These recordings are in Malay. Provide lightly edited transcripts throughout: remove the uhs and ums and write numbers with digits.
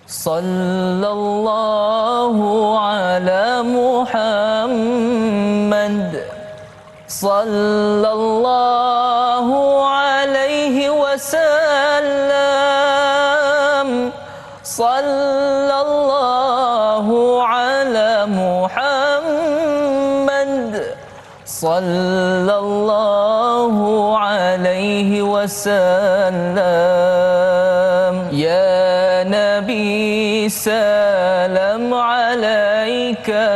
Sallallahu ala Muhammad. Sallallahu alaihi wasallam. Sallallahu ala Muhammad. Sallallahu alaihi wasallam. Ya Nabi salam alaika,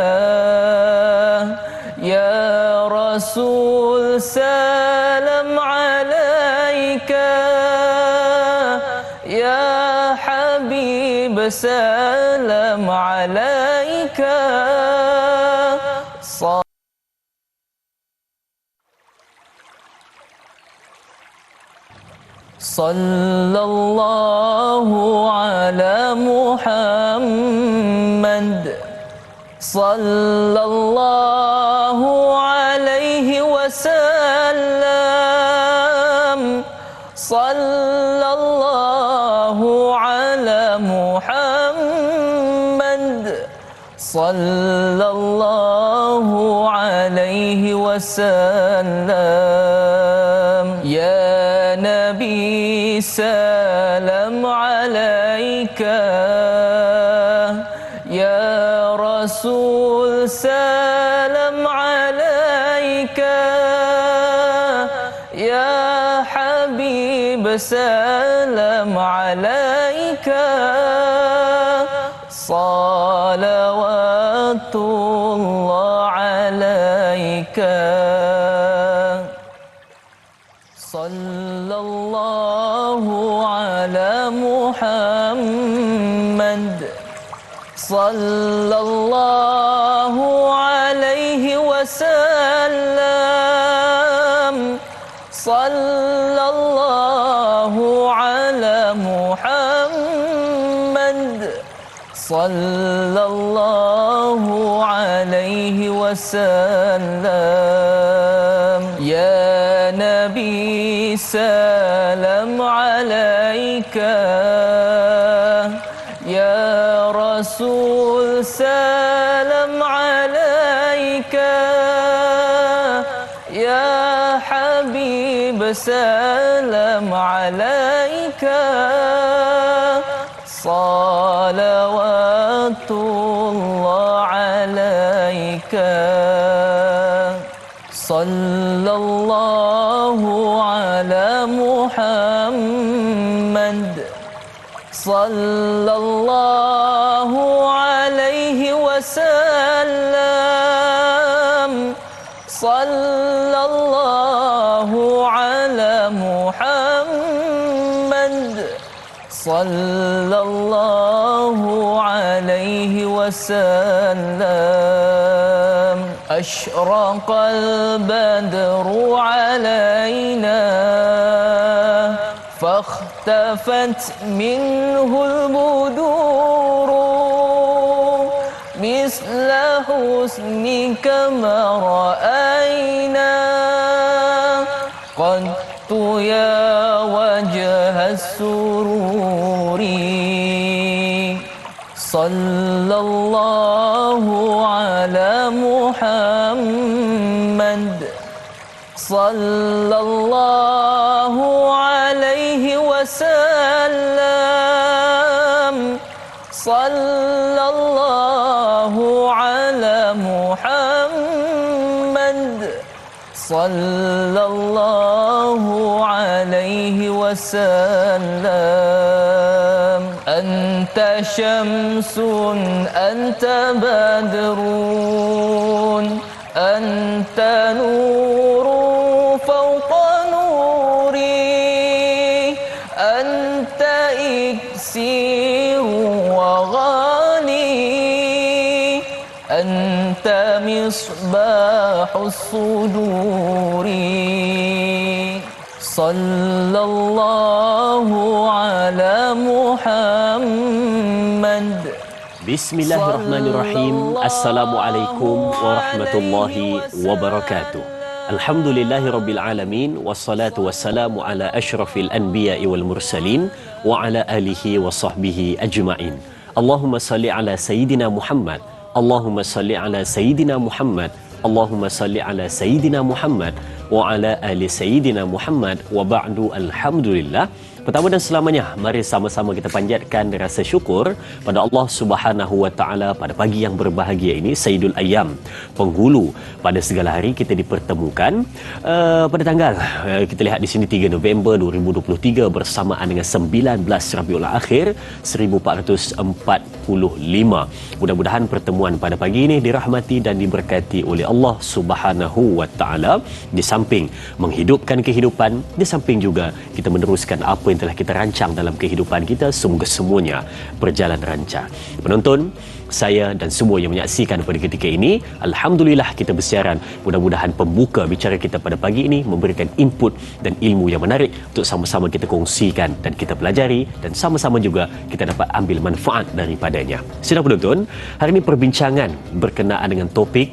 ya Rasul salam alaika, ya Habib salam alaika. Sallallahu ala Muhammad. Sallallahu alaihi wasallam. Sallallahu ala Muhammad. Sallallahu alaihi wasallam. Ya Nabi salam alaika, ya Rasul salam alaika, ya Habib salam alaika. Salawatullah alaika. Sallallahu ala Muhammad. Sallallahu alaihi wasallam. Sallallahu ala Muhammad. Sallallahu alaihi wasallam. Ya Nabi salam alaika, ya Rasul salam alaika, ya Habib salam alaika. Salawatullah alaika. Sallallahu ala Muhammad. Sallallahu alaihi wasallam. Sallallahu ala Muhammad. Sallallahu alaihi wasallam. Ashraqal badru alaina, fahtafat minhul buduru, misla husnika ma ra'ayna qattu ya wajhas sururi. Sallallahu ala Muhammad. Sallallahu alaihi wasallam. Sallallahu ala Muhammad. Sallallahu alaihi wasallam. Anta syamsun, anta badrun, anta nuru fawqa nuri, anta iksiru wa ghani, anta misbahus suduri. Sallallahu ala Muhammad. Bismillahirrahmanirrahim. Assalamualaikum warahmatullahi wabarakatuh. Alhamdulillahirabbil alamin, wassalatu wassalamu ala asyrafil anbiya'i wal mursalin wa ala alihi wa sahbihi ajmain. Allahumma salli ala Sayyidina Muhammad, Allahumma salli ala Sayyidina Muhammad, Allahumma salli ala Sayyidina Muhammad wa ala ali Sayyidina Muhammad wa ba'du. Alhamdulillah. Pertama dan selamanya, mari sama-sama kita panjatkan rasa syukur pada Allah Subhanahu wa taala pada pagi yang berbahagia ini, Sayyidul Ayyam, penghulu pada segala hari. Kita dipertemukan pada tanggal kita lihat di sini 3 November 2023 bersamaan dengan 19 Rabiul Akhir 1445. Mudah-mudahan pertemuan pada pagi ini dirahmati dan diberkati oleh Allah Subhanahu wa taala. Di samping menghidupkan kehidupan, di samping juga kita meneruskan apa yang telah kita rancang dalam kehidupan kita, semoga semuanya berjalan lancar. Penonton, saya dan semua yang menyaksikan pada ketika ini, alhamdulillah kita bersiaran. Mudah-mudahan pembuka bicara kita pada pagi ini memberikan input dan ilmu yang menarik untuk sama-sama kita kongsikan dan kita pelajari, dan sama-sama juga kita dapat ambil manfaat daripadanya. Sidang penonton, hari ini perbincangan berkenaan dengan topik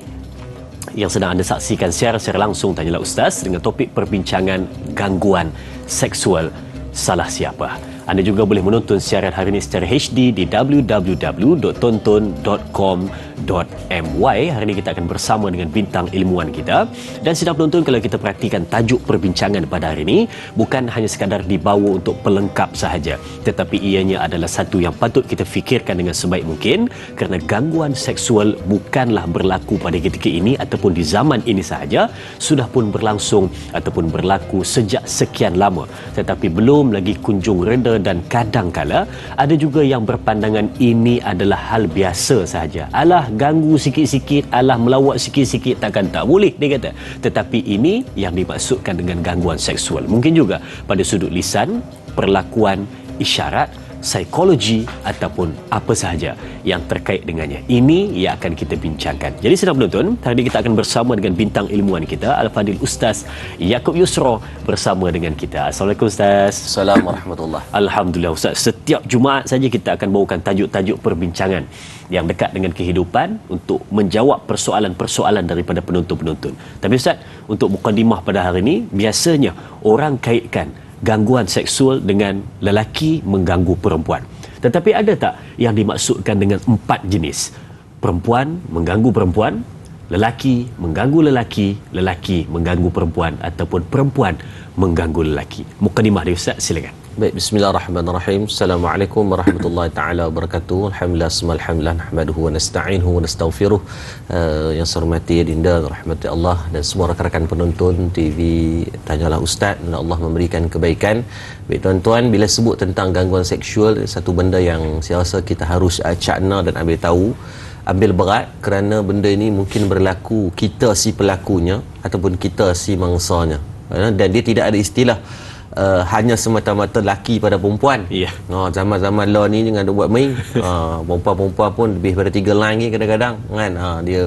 yang sedang anda saksikan secara langsung Tanyalah Ustaz, dengan topik perbincangan gangguan seksual salah siapa. Anda juga boleh menonton siaran hari ini secara HD di www.tonton.com.my. Hari ini kita akan bersama dengan bintang ilmuwan kita. Dan sidang penonton, kalau kita perhatikan tajuk perbincangan pada hari ini bukan hanya sekadar dibawa untuk pelengkap sahaja, tetapi ianya adalah satu yang patut kita fikirkan dengan sebaik mungkin, kerana gangguan seksual bukanlah berlaku pada ketika ini ataupun di zaman ini sahaja, sudah pun berlangsung ataupun berlaku sejak sekian lama, tetapi belum lagi kunjung reda, dan kadang-kala ada juga yang berpandangan ini adalah hal biasa sahaja. Alah, ganggu sikit-sikit, alah melawak sikit-sikit, takkan tak boleh, dia kata. Tetapi ini yang dimaksudkan dengan gangguan seksual. Mungkin juga pada sudut lisan, perlakuan, isyarat, psikologi ataupun apa sahaja yang terkait dengannya. Ini yang akan kita bincangkan. Jadi sedang penonton, hari ini kita akan bersama dengan bintang ilmuwan kita, Al-Fadil Ustaz Yaakob Yusra bersama dengan kita. Assalamualaikum Ustaz. Assalamualaikum warahmatullahi. Alhamdulillah Ustaz, setiap Jumaat saja kita akan bawakan tajuk-tajuk perbincangan yang dekat dengan kehidupan untuk menjawab persoalan-persoalan daripada penonton-penonton. Tapi Ustaz, untuk mukadimah pada hari ini, biasanya orang kaitkan gangguan seksual dengan lelaki mengganggu perempuan. Tetapi ada tak yang dimaksudkan dengan 4 jenis? Perempuan mengganggu perempuan, lelaki mengganggu lelaki, lelaki mengganggu perempuan, ataupun perempuan mengganggu lelaki. Mukadimah dari Ustaz, silakan. Baik, bismillahirrahmanirrahim. Assalamualaikum warahmatullahi taala wabarakatuh. Alhamdulillah, alhamdulillah, nahmaduhu wa nasta'inuhu wa nastaghfiruh. Yang saya hormati Dinda, rahmati Allah, dan semua rakan-rakan penonton TV Tanyalah Ustaz, dan Allah memberikan kebaikan. Baik tuan-tuan, bila sebut tentang gangguan seksual, satu benda yang saya rasa kita harus cakna dan ambil tahu, ambil berat, kerana benda ini mungkin berlaku kita si pelakunya ataupun kita si mangsanya. Dan dia tidak ada istilah hanya semata-mata laki pada perempuan. Yeah. Zaman-zaman law ni jangan ada buat main. Perempuan-perempuan pun lebih daripada 3 line ni kadang-kadang kan. Dia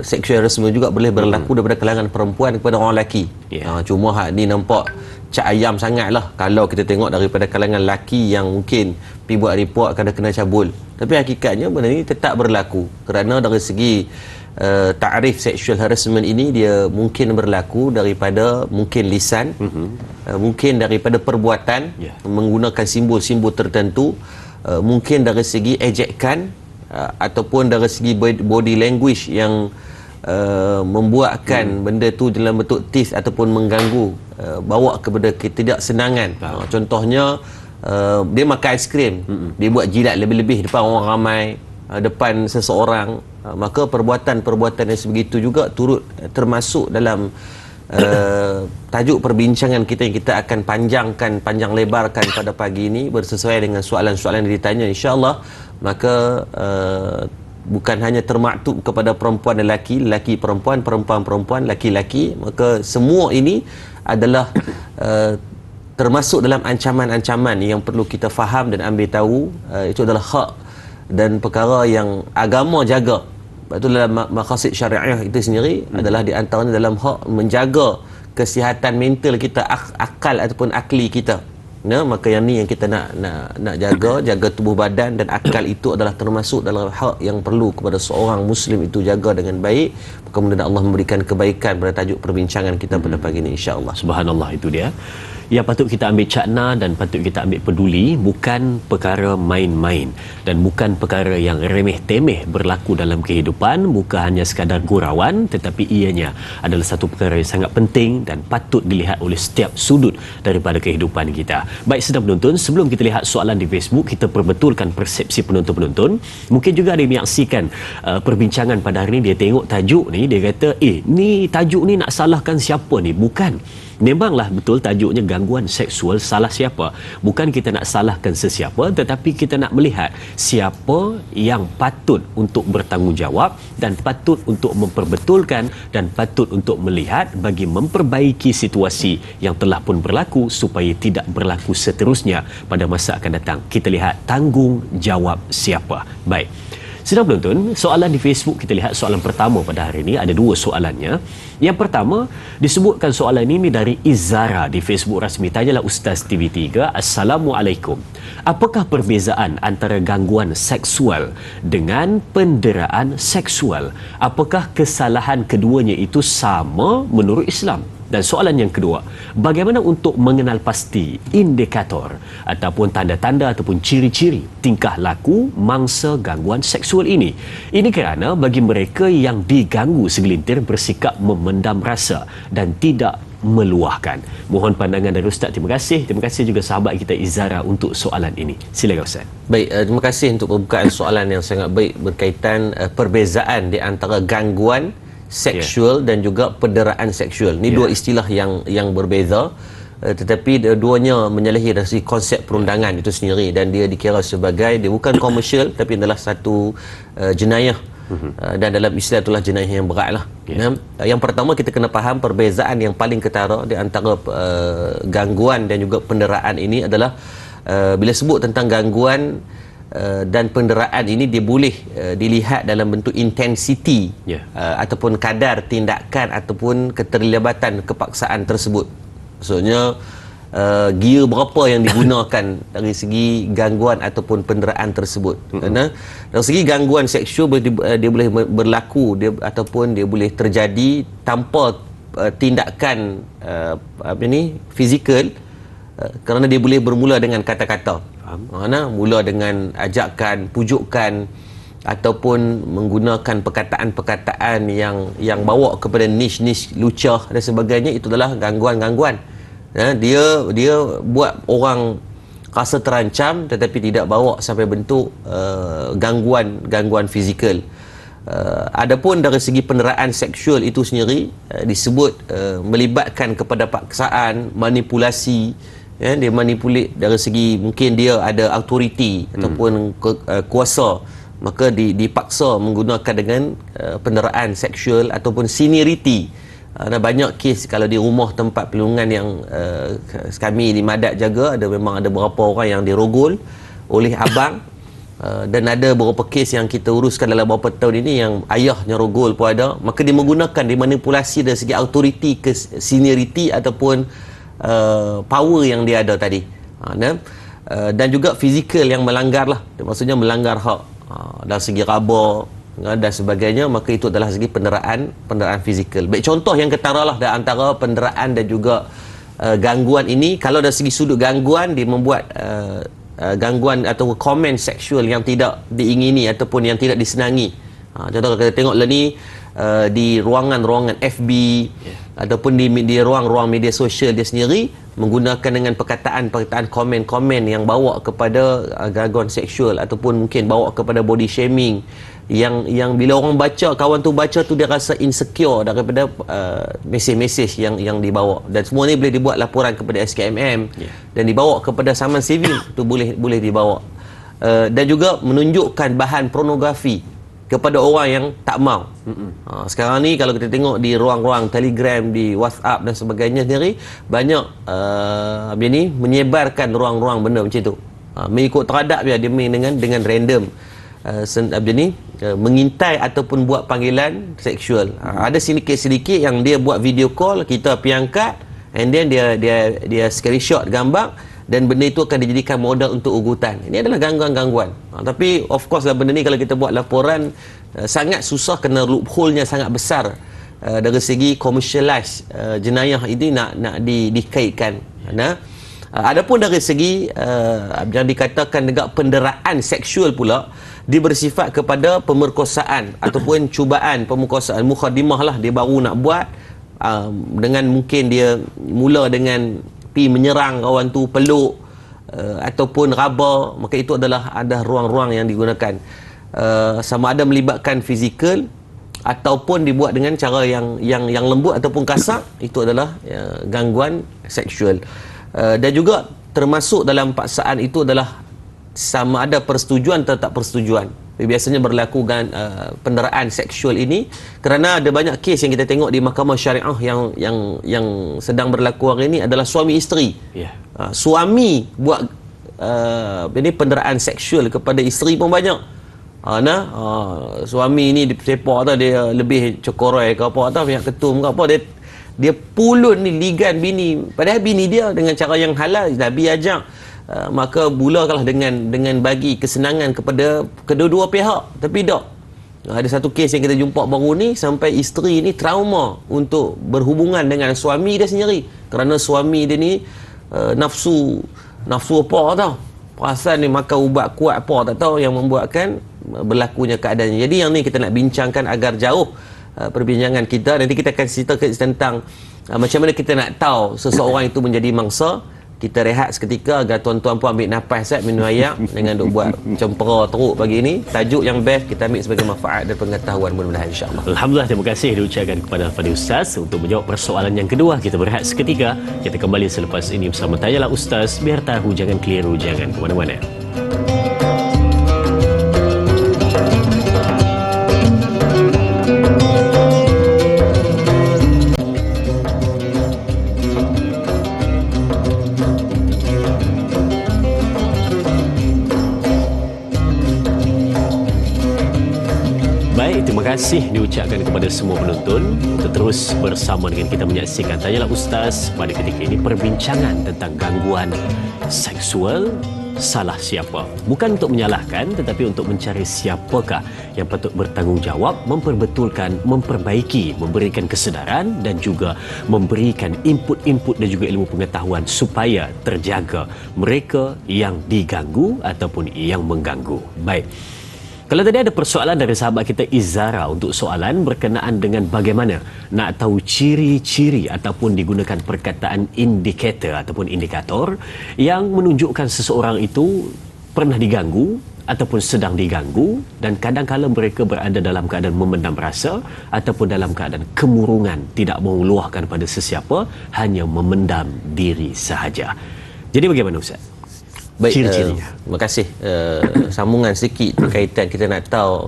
sexual harassment juga boleh berlaku daripada kalangan perempuan kepada orang lelaki. Yeah. Cuma hak ni nampak cak ayam sangat lah kalau kita tengok daripada kalangan lelaki yang mungkin pergi buat report kena cabul. Tapi hakikatnya benda ni tetap berlaku, kerana dari segi ta'rif sexual harassment ini dia mungkin berlaku daripada mungkin lisan, mungkin daripada perbuatan, menggunakan simbol-simbol tertentu, mungkin dari segi ejekan, ataupun dari segi body language yang membuatkan benda tu dalam bentuk tis ataupun mengganggu, bawa kepada ketidaksenangan. Contohnya dia makan aiskrim, dia buat jilat lebih-lebih depan orang ramai, depan seseorang, maka perbuatan-perbuatan yang sebegitu juga turut termasuk dalam tajuk perbincangan kita yang kita akan panjang lebarkan pada pagi ini, bersesuaian dengan soalan-soalan yang ditanya, insya-Allah. Maka bukan hanya termaktub kepada perempuan dan lelaki, lelaki perempuan, perempuan lelaki-lelaki, maka semua ini adalah termasuk dalam ancaman-ancaman yang perlu kita faham dan ambil tahu. Itu adalah hak dan perkara yang agama jaga. Sebab itu dalam maqasid syariah itu sendiri adalah di antaranya dalam hak menjaga kesihatan mental kita, akal ataupun akli kita. Maka yang ni yang kita nak jaga tubuh badan dan akal itu adalah termasuk dalam hak yang perlu kepada seorang muslim itu jaga dengan baik. Kemudian Allah memberikan kebaikan pada tajuk perbincangan kita pada pagi ini, insya-Allah. Subhanallah, itu dia. Yang patut kita ambil cakna dan patut kita ambil peduli bukan perkara main-main dan bukan perkara yang remeh-temeh berlaku dalam kehidupan, bukan hanya sekadar gurauan, tetapi ianya adalah satu perkara yang sangat penting dan patut dilihat oleh setiap sudut daripada kehidupan kita. Baik sedang penonton, sebelum kita lihat soalan di Facebook, kita perbetulkan persepsi penonton-penonton. Mungkin juga ada yang menyaksikan perbincangan pada hari ini, dia tengok tajuk ni, dia kata, ni tajuk ni nak salahkan siapa ni? Bukan. Memanglah betul tajuknya gangguan seksual, salah siapa? Bukan kita nak salahkan sesiapa, tetapi kita nak melihat siapa yang patut untuk bertanggungjawab dan patut untuk memperbetulkan dan patut untuk melihat bagi memperbaiki situasi yang telah pun berlaku supaya tidak berlaku seterusnya pada masa akan datang. Kita lihat tanggungjawab siapa. Baik. Sedang penonton, soalan di Facebook, kita lihat soalan pertama pada hari ini, ada dua soalannya. Yang pertama, disebutkan soalan ini dari Izara di Facebook rasmi. Tanyalah Ustaz TV3, Assalamualaikum. Apakah perbezaan antara gangguan seksual dengan penderaan seksual? Apakah kesalahan keduanya itu sama menurut Islam? Dan soalan yang kedua, bagaimana untuk mengenal pasti indikator ataupun tanda-tanda ataupun ciri-ciri tingkah laku mangsa gangguan seksual ini? Ini kerana bagi mereka yang diganggu segelintir bersikap memendam rasa dan tidak meluahkan. Mohon pandangan dari Ustaz. Terima kasih. Terima kasih juga sahabat kita Izara untuk soalan ini. Silakan Ustaz. Baik, terima kasih untuk pembukaan soalan yang sangat baik berkaitan perbezaan di antara gangguan seksual dan juga penderaan seksual. Ini dua istilah yang berbeza, tetapi dua-duanya menyalahi dari konsep perundangan itu sendiri dan dia dikira sebagai, dia bukan komersial tapi adalah satu jenayah. Dan dalam Islam itulah jenayah yang berat lah. Yang pertama, kita kena faham perbezaan yang paling ketara di antara gangguan dan juga penderaan ini adalah bila sebut tentang gangguan dan penderaan ini, dia boleh dilihat dalam bentuk intensiti ataupun kadar tindakan ataupun keterlibatan kepaksaan tersebut. Maksudnya gear berapa yang digunakan dari segi gangguan ataupun penderaan tersebut. Kerana dari segi gangguan seksual dia boleh berlaku ataupun dia boleh terjadi tanpa tindakan fizikal, kerana dia boleh bermula dengan kata-kata. Mula dengan ajakan, pujukan ataupun menggunakan perkataan-perkataan yang bawa kepada niche-niche lucah dan sebagainya. Itu adalah gangguan-gangguan. Dia buat orang rasa terancam tetapi tidak bawa sampai bentuk gangguan fizikal. Adapun dari segi penderaan seksual itu sendiri disebut melibatkan kepada paksaan, manipulasi. Dia manipulit dari segi mungkin dia ada autoriti ataupun kuasa, maka dipaksa menggunakan dengan penderaan seksual ataupun senioriti. Banyak kes kalau di rumah tempat pelungan yang kami di Madat jaga, memang ada beberapa orang yang dirogol oleh abang. Dan ada beberapa kes yang kita uruskan dalam beberapa tahun ini yang ayahnya rogol pun ada. Maka dia menggunakan, dimanipulasi dari segi autoriti ke senioriti ataupun power yang dia ada tadi. Dan juga fizikal yang melanggar lah, maksudnya melanggar hak dari segi raba dan sebagainya. Maka itu adalah segi penderaan fizikal. Baik, contoh yang ketara lah dari antara penderaan dan juga gangguan ini. Kalau dari segi sudut gangguan, dia membuat gangguan atau komen seksual yang tidak diingini ataupun yang tidak disenangi. Contoh kalau kita tengok lah ni, di ruangan-ruangan FB ataupun di ruang-ruang media sosial dia sendiri, menggunakan dengan perkataan-perkataan, komen-komen yang bawa kepada gangguan seksual ataupun mungkin bawa kepada body shaming, yang bila orang baca, kawan tu baca tu, dia rasa insecure daripada mesej-mesej yang dibawa. Dan semua ni boleh dibuat laporan kepada SKMM dan dibawa kepada saman sivil tu boleh dibawa. Dan juga menunjukkan bahan pornografi kepada orang yang tak mau. Sekarang ni kalau kita tengok di ruang-ruang Telegram, di WhatsApp dan sebagainya sendiri, banyak menyebarkan ruang-ruang benda macam tu. Mengikut teradap dia main dengan random. Mengintai ataupun buat panggilan seksual. Ada sedikit-sedikit yang dia buat video call, kita pergi angkat, and then dia screenshot gambar, dan benda itu akan dijadikan modal untuk ugutan. Ini adalah gangguan-gangguan. Tapi of course lah benda ni kalau kita buat laporan sangat susah kerana loophole-nya sangat besar. Dari segi commercialize jenayah ini nak dikaitkan. Nah, adapun dari segi yang dikatakan dengan penderaan seksual pula, dia bersifat kepada pemerkosaan ataupun cubaan pemerkosaan, mukhadimah lah dia baru nak buat, dengan mungkin dia mula dengan pi menyerang kawan tu, peluk ataupun raba, maka itu ada ruang-ruang yang digunakan, sama ada melibatkan fizikal ataupun dibuat dengan cara yang lembut ataupun kasar, itu adalah gangguan seksual. Dan juga termasuk dalam paksaan itu adalah sama ada persetujuan atau tak persetujuan. Biasanya berlaku penderaan seksual ini kerana ada banyak kes yang kita tengok di mahkamah syariah yang sedang berlaku hari ini adalah suami isteri. Suami buat ini penderaan seksual kepada isteri pun banyak. Suami ni sepak tau, dia lebih cokorai ke apa tau, pihak ketum ke apa, dia pulun ni ligan bini, padahal bini dia dengan cara yang halal Nabi ajak, maka mulakanlah dengan bagi kesenangan kepada kedua-dua pihak. Tapi tak, ada satu kes yang kita jumpa baru ni, sampai isteri ni trauma untuk berhubungan dengan suami dia sendiri kerana suami dia ni nafsu apa tau, perasan ni makan ubat kuat apa tak tahu yang membuatkan berlakunya keadaannya. Jadi yang ni kita nak bincangkan agar jauh perbincangan kita. Nanti kita akan cerita tentang macam mana kita nak tahu seseorang itu menjadi mangsa. Kita rehat seketika agar tuan-tuan pun ambil nafas, minum air dengan duk buat cempera teruk pagi ini. Tajuk yang best kita ambil sebagai manfaat dan pengetahuan, mudah-mudahan insya-Allah. Alhamdulillah, terima kasih diucapkan kepada Fadil Ustaz untuk menjawab persoalan yang kedua. Kita berehat seketika. Kita kembali selepas ini bersama Tanyalah Ustaz. Biar tahu, jangan keliru, jangan ke mana-mana. Terima kasih diucapkan kepada semua penonton untuk terus bersama dengan kita menyaksikan Tanyalah Ustaz. Pada ketika ini perbincangan tentang gangguan seksual, salah siapa? Bukan untuk menyalahkan, tetapi untuk mencari siapakah yang patut bertanggungjawab, memperbetulkan, memperbaiki, memberikan kesedaran dan juga memberikan input-input dan juga ilmu pengetahuan supaya terjaga mereka yang diganggu ataupun yang mengganggu. Baik. Kalau tadi ada persoalan dari sahabat kita Izara untuk soalan berkenaan dengan bagaimana nak tahu ciri-ciri ataupun digunakan perkataan indikator ataupun indikator yang menunjukkan seseorang itu pernah diganggu ataupun sedang diganggu, dan kadang-kala mereka berada dalam keadaan memendam rasa ataupun dalam keadaan kemurungan, tidak mau luahkan pada sesiapa, hanya memendam diri sahaja. Jadi bagaimana Ustaz? Baik, terima kasih. Sambungan sedikit berkaitan, kita nak tahu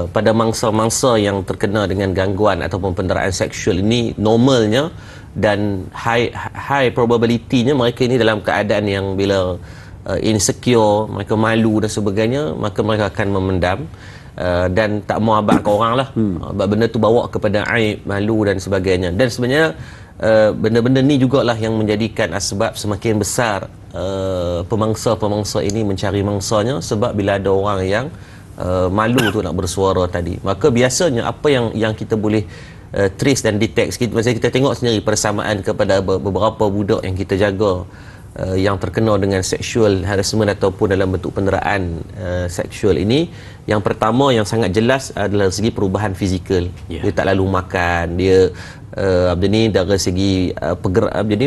pada mangsa-mangsa yang terkena dengan gangguan ataupun penderaan seksual ini, normalnya dan high probability-nya mereka ini dalam keadaan yang bila insecure, mereka malu dan sebagainya, maka mereka akan memendam dan tak mau abang ke orang lah. Benda tu bawa kepada aib, malu dan sebagainya. Dan sebenarnya benda-benda ni jugalah yang menjadikan asbab semakin besar pemangsa-pemangsa ini mencari mangsanya, sebab bila ada orang yang malu tu nak bersuara tadi, maka biasanya apa yang kita boleh trace dan detect, kita tengok sendiri persamaan kepada beberapa budak yang kita jaga yang terkena dengan sexual harassment ataupun dalam bentuk penderaan seksual ini. Yang pertama yang sangat jelas adalah segi perubahan fizikal. Dia tak lalu makan, dia dari segi jadi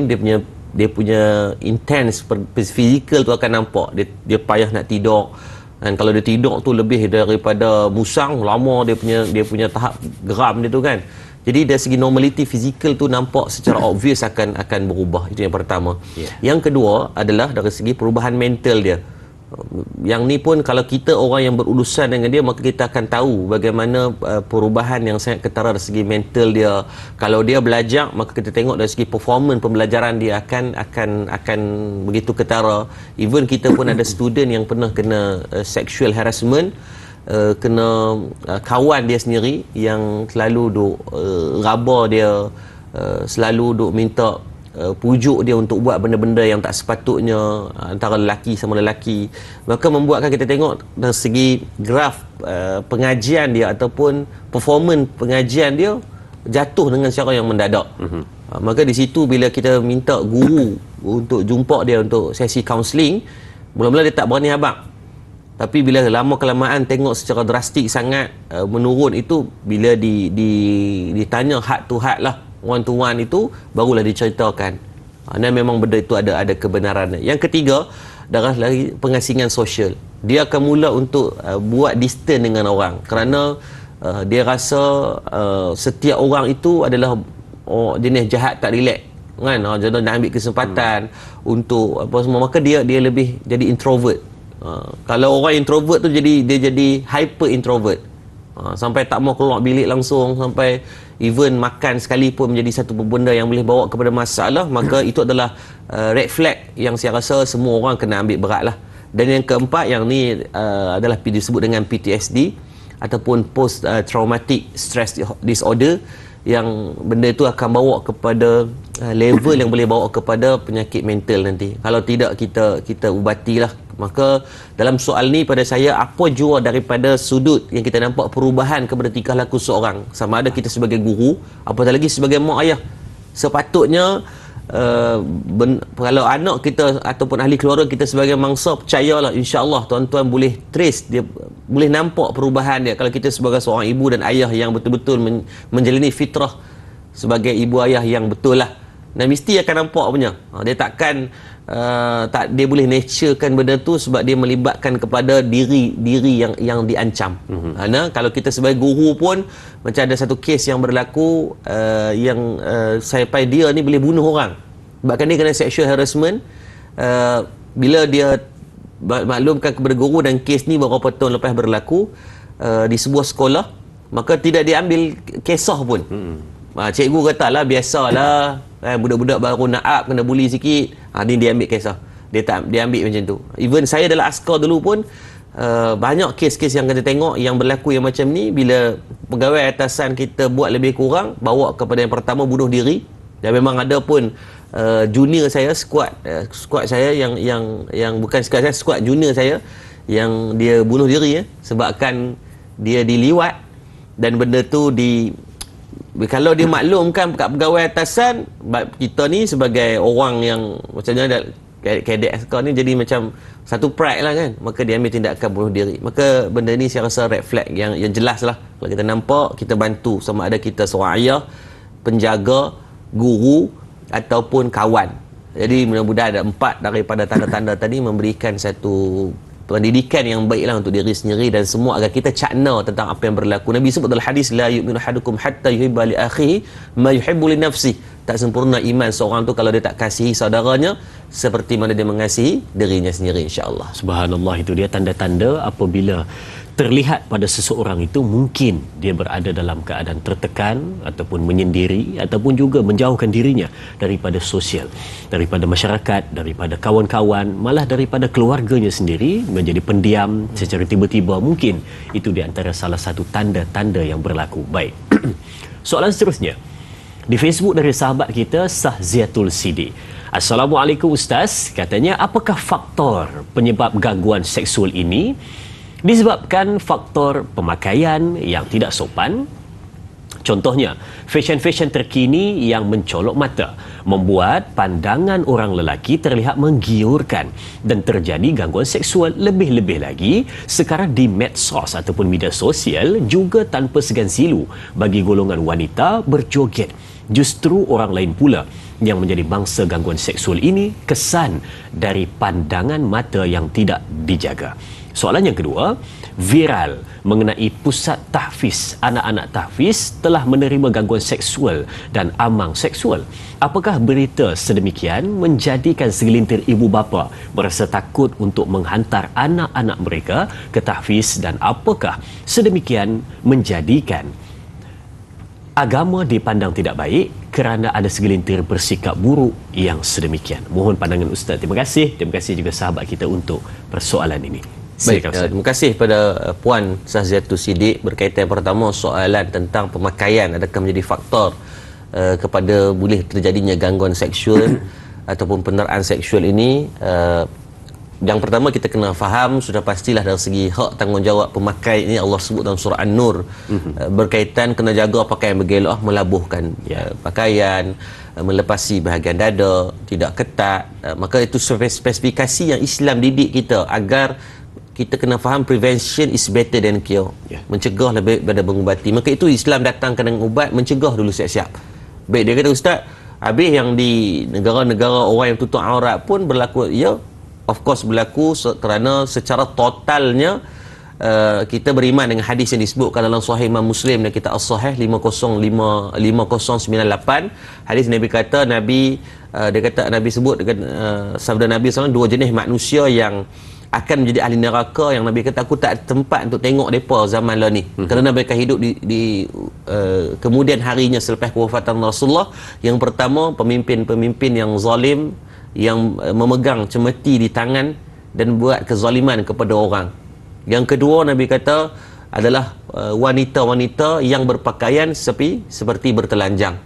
dia punya intense fizikal tu akan nampak. Dia payah nak tidur, dan kalau dia tidur tu lebih daripada musang lama, dia punya tahap geram dia tu kan. Jadi dari segi normality fizikal tu nampak secara obvious akan berubah. Itu yang pertama. Yang kedua adalah dari segi perubahan mental dia. Yang ni pun kalau kita orang yang berurusan dengan dia, maka kita akan tahu bagaimana perubahan yang sangat ketara dari segi mental dia. Kalau dia belajar, maka kita tengok dari segi performance pembelajaran dia akan begitu ketara. Even kita pun ada student yang pernah kena sexual harassment, kena kawan dia sendiri yang selalu duk raba dia, selalu duk minta pujuk dia untuk buat benda-benda yang tak sepatutnya antara lelaki sama lelaki, maka membuatkan kita tengok dari segi graf pengajian dia ataupun performance pengajian dia jatuh dengan cara yang mendadak. Maka di situ bila kita minta guru untuk jumpa dia untuk sesi kaunseling, mula-mula dia tak berani habaq. Tapi bila lama kelamaan tengok secara drastik sangat menurun itu, bila ditanya heart to heart lah, one to one itu, barulah diceritakan. Dan memang benda itu ada kebenarannya. Yang ketiga, adalah lagi pengasingan sosial. Dia akan mula untuk buat distance dengan orang kerana dia rasa setiap orang itu adalah jenis jahat tak relax kan. Jadi nak ambil kesempatan untuk apa semua, maka dia lebih jadi introvert. Kalau orang introvert tu dia jadi hyper introvert. Sampai tak mau keluar bilik langsung, sampai even makan sekalipun menjadi satu benda yang boleh bawa kepada masalah, maka itu adalah red flag yang saya rasa semua orang kena ambil berat lah. Dan yang keempat, yang ni adalah disebut dengan PTSD ataupun post traumatic stress disorder, yang benda itu akan bawa kepada level yang boleh bawa kepada penyakit mental nanti kalau tidak kita ubatilah. Maka dalam soal ni pada saya, apa jua daripada sudut yang kita nampak perubahan kepada tingkah laku seorang, sama ada kita sebagai guru, apatah lagi sebagai mak ayah, sepatutnya kalau anak kita ataupun ahli keluarga kita sebagai mangsa, percayalah insya-Allah tuan-tuan boleh trace dia, boleh nampak perubahan dia kalau kita sebagai seorang ibu dan ayah yang betul-betul menjalani fitrah sebagai ibu ayah yang betul lah. Dan mesti akan nampak punya. Dia takkan dia boleh naturekan benda tu sebab dia melibatkan kepada diri yang diancam. Karena kalau kita sebagai guru pun, macam ada satu kes yang berlaku yang sampai dia ni boleh bunuh orang. Bahkan dia kena sexual harassment. Bila dia maklumkan kepada guru, dan kes ni beberapa tahun lepas berlaku di sebuah sekolah, maka tidak diambil kisah pun. Cikgu kata lah, biasalah budak-budak baru nak up kena bully sikit, ni dia ambil kisah. Dia ambil macam tu. Even saya adalah askar dulu pun, banyak kes-kes yang kita tengok yang berlaku yang macam ni, bila pegawai atasan kita buat lebih kurang, bawa kepada yang pertama bunuh diri. Dan memang ada pun junior saya, squad saya yang bukan squad saya, squad junior saya yang dia bunuh diri sebabkan dia diliwat. Dan benda tu kalau dia maklumkan kat pegawai atasan, kita ni sebagai orang yang macamnya kadek askar ni jadi macam satu pride lah kan, maka dia ambil tindakan bunuh diri. Maka benda ni saya rasa red flag yang jelas lah. Kalau kita nampak, kita bantu, sama ada kita seorang ayah, penjaga, guru ataupun kawan. Jadi mudah-mudahan ada 4 daripada tanda-tanda tadi memberikan satu pendidikan yang baiklah untuk diri sendiri dan semua, agar kita cakna tentang apa yang berlaku. Nabi sebut dalam hadis, la yu'minu ahadukum hatta yuhibba li akhihi ma yuhibbu li nafsihi. Tak sempurna iman seorang tu kalau dia tak kasihi saudaranya seperti mana dia mengasihi dirinya sendiri, insya-Allah. Subhanallah, itu dia tanda-tanda apabila terlihat pada seseorang itu mungkin dia berada dalam keadaan tertekan ataupun menyendiri ataupun juga menjauhkan dirinya daripada sosial, daripada masyarakat, daripada kawan-kawan, malah daripada keluarganya sendiri, menjadi pendiam secara tiba-tiba. Mungkin itu di antara salah satu tanda-tanda yang berlaku. Baik. Soalan seterusnya di Facebook dari sahabat kita Sahziatul Sidi. Assalamualaikum Ustaz, katanya apakah faktor penyebab gangguan seksual ini? Disebabkan faktor pemakaian yang tidak sopan. Contohnya, fashion-fashion terkini yang mencolok mata membuat pandangan orang lelaki terlihat menggiurkan dan terjadi gangguan seksual. Lebih-lebih lagi, sekarang di medsos ataupun media sosial juga tanpa segan silu bagi golongan wanita berjoget. Justru orang lain pula yang menjadi bangsa gangguan seksual ini, kesan dari pandangan mata yang tidak dijaga. Soalan yang kedua, viral mengenai pusat tahfiz. Anak-anak tahfiz telah menerima gangguan seksual dan amang seksual. Apakah berita sedemikian menjadikan segelintir ibu bapa merasa takut untuk menghantar anak-anak mereka ke tahfiz, dan apakah sedemikian menjadikan agama dipandang tidak baik kerana ada segelintir bersikap buruk yang sedemikian? Mohon pandangan Ustaz. Terima kasih juga sahabat kita untuk persoalan ini. Baik, terima kasih pada Puan Sahziatul Siddiq. Berkaitan pertama soalan tentang pemakaian, adakah menjadi faktor kepada boleh terjadinya gangguan seksual ataupun penderaan seksual ini. yang pertama kita kena faham sudah pastilah dari segi hak tanggungjawab pemakai ini Allah sebut dalam surah An-Nur berkaitan kena jaga pakaian bergelok, melabuhkan pakaian, melepasi bahagian dada, tidak ketat. Maka itu spesifikasi yang Islam didik kita agar kita kena faham prevention is better than cure. Mencegah lebih daripada mengubati. Maka itu Islam datangkan dengan ubat, mencegah dulu siap-siap. Baik, dia kata Ustaz, habis yang di negara-negara orang yang tutup aurat pun berlaku, ya, of course berlaku kerana secara totalnya kita beriman dengan hadis yang disebutkan dalam Sahih Imam Muslim dan kitab As-Sahih 5098. Hadis Nabi kata, dia kata Nabi sebut sabda Nabi SAW, dua jenis manusia yang akan menjadi ahli neraka, yang Nabi kata aku tak ada tempat untuk tengok mereka zaman lah ni, kerana mereka hidup di kemudian harinya selepas kewafatan Rasulullah. Yang pertama, pemimpin-pemimpin yang zalim, yang memegang cemeti di tangan dan buat kezaliman kepada orang. Yang kedua, Nabi kata adalah wanita-wanita yang berpakaian seperti bertelanjang.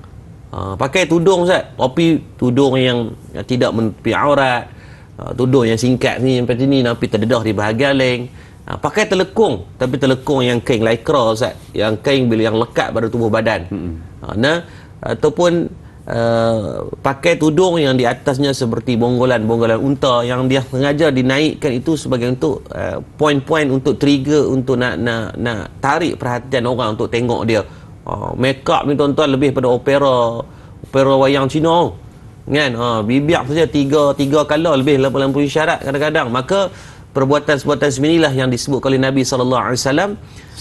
Pakai tudung, Ustaz, tapi tudung yang tidak menutupi aurat, tudung yang singkat ni sampai sini tapi terdedah di bahagian lain. Pakai telekung, tapi telekung yang kain lycra, Ustaz, yang kain yang lekat pada tubuh badan. Ataupun pakai tudung yang di atasnya seperti bonggolan-bonggolan unta, yang dia sengaja dinaikkan itu sebagai untuk poin-poin untuk trigger untuk nak tarik perhatian orang untuk tengok dia. Make up ni tuan-tuan lebih pada opera wayang Cina kan. Bibiak saja tiga color lebih 80 syarat kadang-kadang. Maka perbuatan-perbuatan seminilah yang disebut oleh Nabi SAW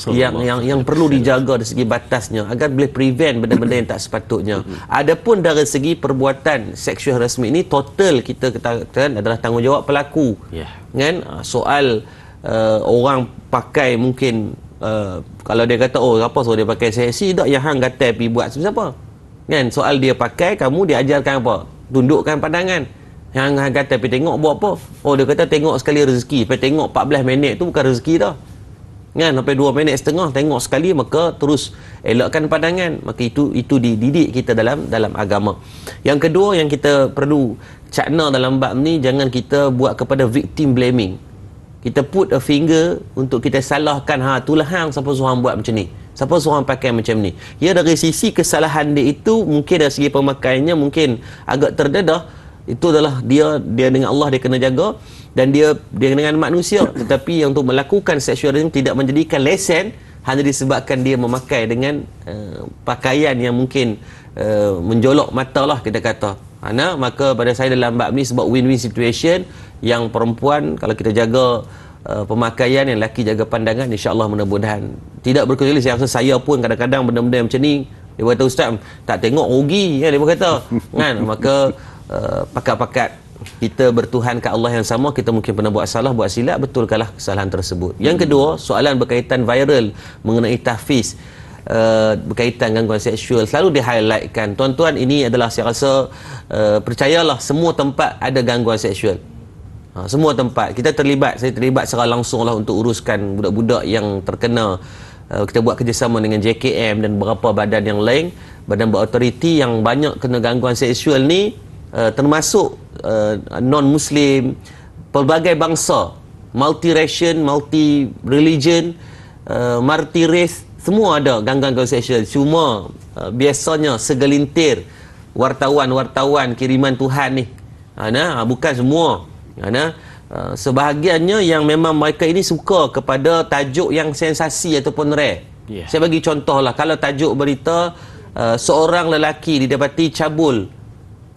yang perlu dijaga dari segi batasnya agar boleh prevent benda-benda yang tak sepatutnya. Adapun dari segi perbuatan seksual rasmi ini, total kita katakan adalah tanggungjawab pelaku. Kan? Soal orang pakai mungkin kalau dia kata apa so dia pakai seksi, tak yang hang kata pergi buat siapa kan. Soal dia pakai, kamu diajarkan apa? Tundukkan pandangan. Yang kata pergi tengok buat apa? Dia kata tengok sekali rezeki. Pergi tengok 14 minit tu bukan rezeki dah kan. Sampai 2 minit setengah tengok sekali, maka terus elakkan pandangan. Maka itu dididik kita dalam agama. Yang kedua yang kita perlu cakna dalam bab ni, jangan kita buat kepada victim blaming. Kita put a finger untuk kita salahkan, itulah hang siapa suruh buat macam ni, siapa suruh pakai macam ni. Ya, dari sisi kesalahan dia itu mungkin dari segi pemakaiannya mungkin agak terdedah. Itu adalah dia dengan Allah dia kena jaga, dan dia dengan manusia. Tetapi yang untuk melakukan seksualisme tidak menjadikan lesen hanya disebabkan dia memakai dengan pakaian yang mungkin menjolok mata lah kita kata. Maka pada saya dalam bab ni sebab win-win situation, yang perempuan kalau kita jaga pemakaian, yang lelaki jaga pandangan, insya-Allah mudah-mudahan tidak berkecuali. Saya rasa saya pun kadang-kadang benda-benda macam ni, dia kata Ustaz tak tengok rugi kan, dia kata kan. Maka pakat-pakat kita bertuhan ke Allah yang sama, kita mungkin pernah buat salah, buat silap, betulkanlah kesalahan tersebut. Yang kedua, soalan berkaitan viral mengenai tahfiz berkaitan gangguan seksual selalu di-highlightkan. Tuan-tuan, ini adalah saya rasa percayalah, semua tempat ada gangguan seksual. Semua tempat kita terlibat. Saya terlibat secara langsung lah untuk uruskan budak-budak yang terkena. Kita buat kerjasama dengan JKM dan beberapa badan yang lain, badan berautoriti yang banyak kena gangguan seksual ni, termasuk non-Muslim, pelbagai bangsa, multi-ration, multi-religion, multi-race, semua ada gangguan seksual. Cuma biasanya segelintir wartawan kiriman Tuhan ni, bukan semua. Sebahagiannya yang memang mereka ini suka kepada tajuk yang sensasi ataupun rare. Saya bagi contoh lah, kalau tajuk berita seorang lelaki didapati cabul,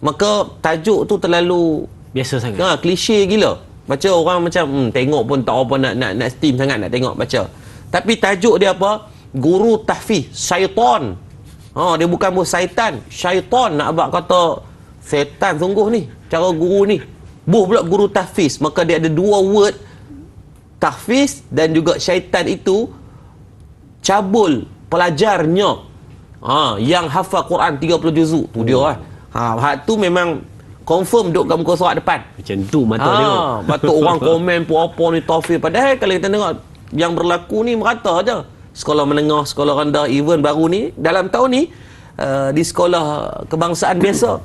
maka tajuk tu terlalu biasa sangat, klise gila. Baca orang macam tengok pun tak apa, nak steam sangat nak tengok baca. Tapi tajuk dia apa? Guru tahfiz syaitan. Dia bukan bos syaitan, syaitan. Nak abang kata setan sungguh ni cara guru ni. Pula guru tahfiz, maka dia ada dua word, tahfiz dan juga syaitan. Itu cabul pelajarnya yang hafal Quran 30 juzuk tu dia lah. Hak tu memang confirm duduk kat muka surat depan macam tu mata tengok. Patut orang komen pun apa ni tahfiz, padahal kalau kita tengok yang berlaku ni merata aja. Sekolah menengah, sekolah rendah, even baru ni dalam tahun ni di sekolah kebangsaan biasa,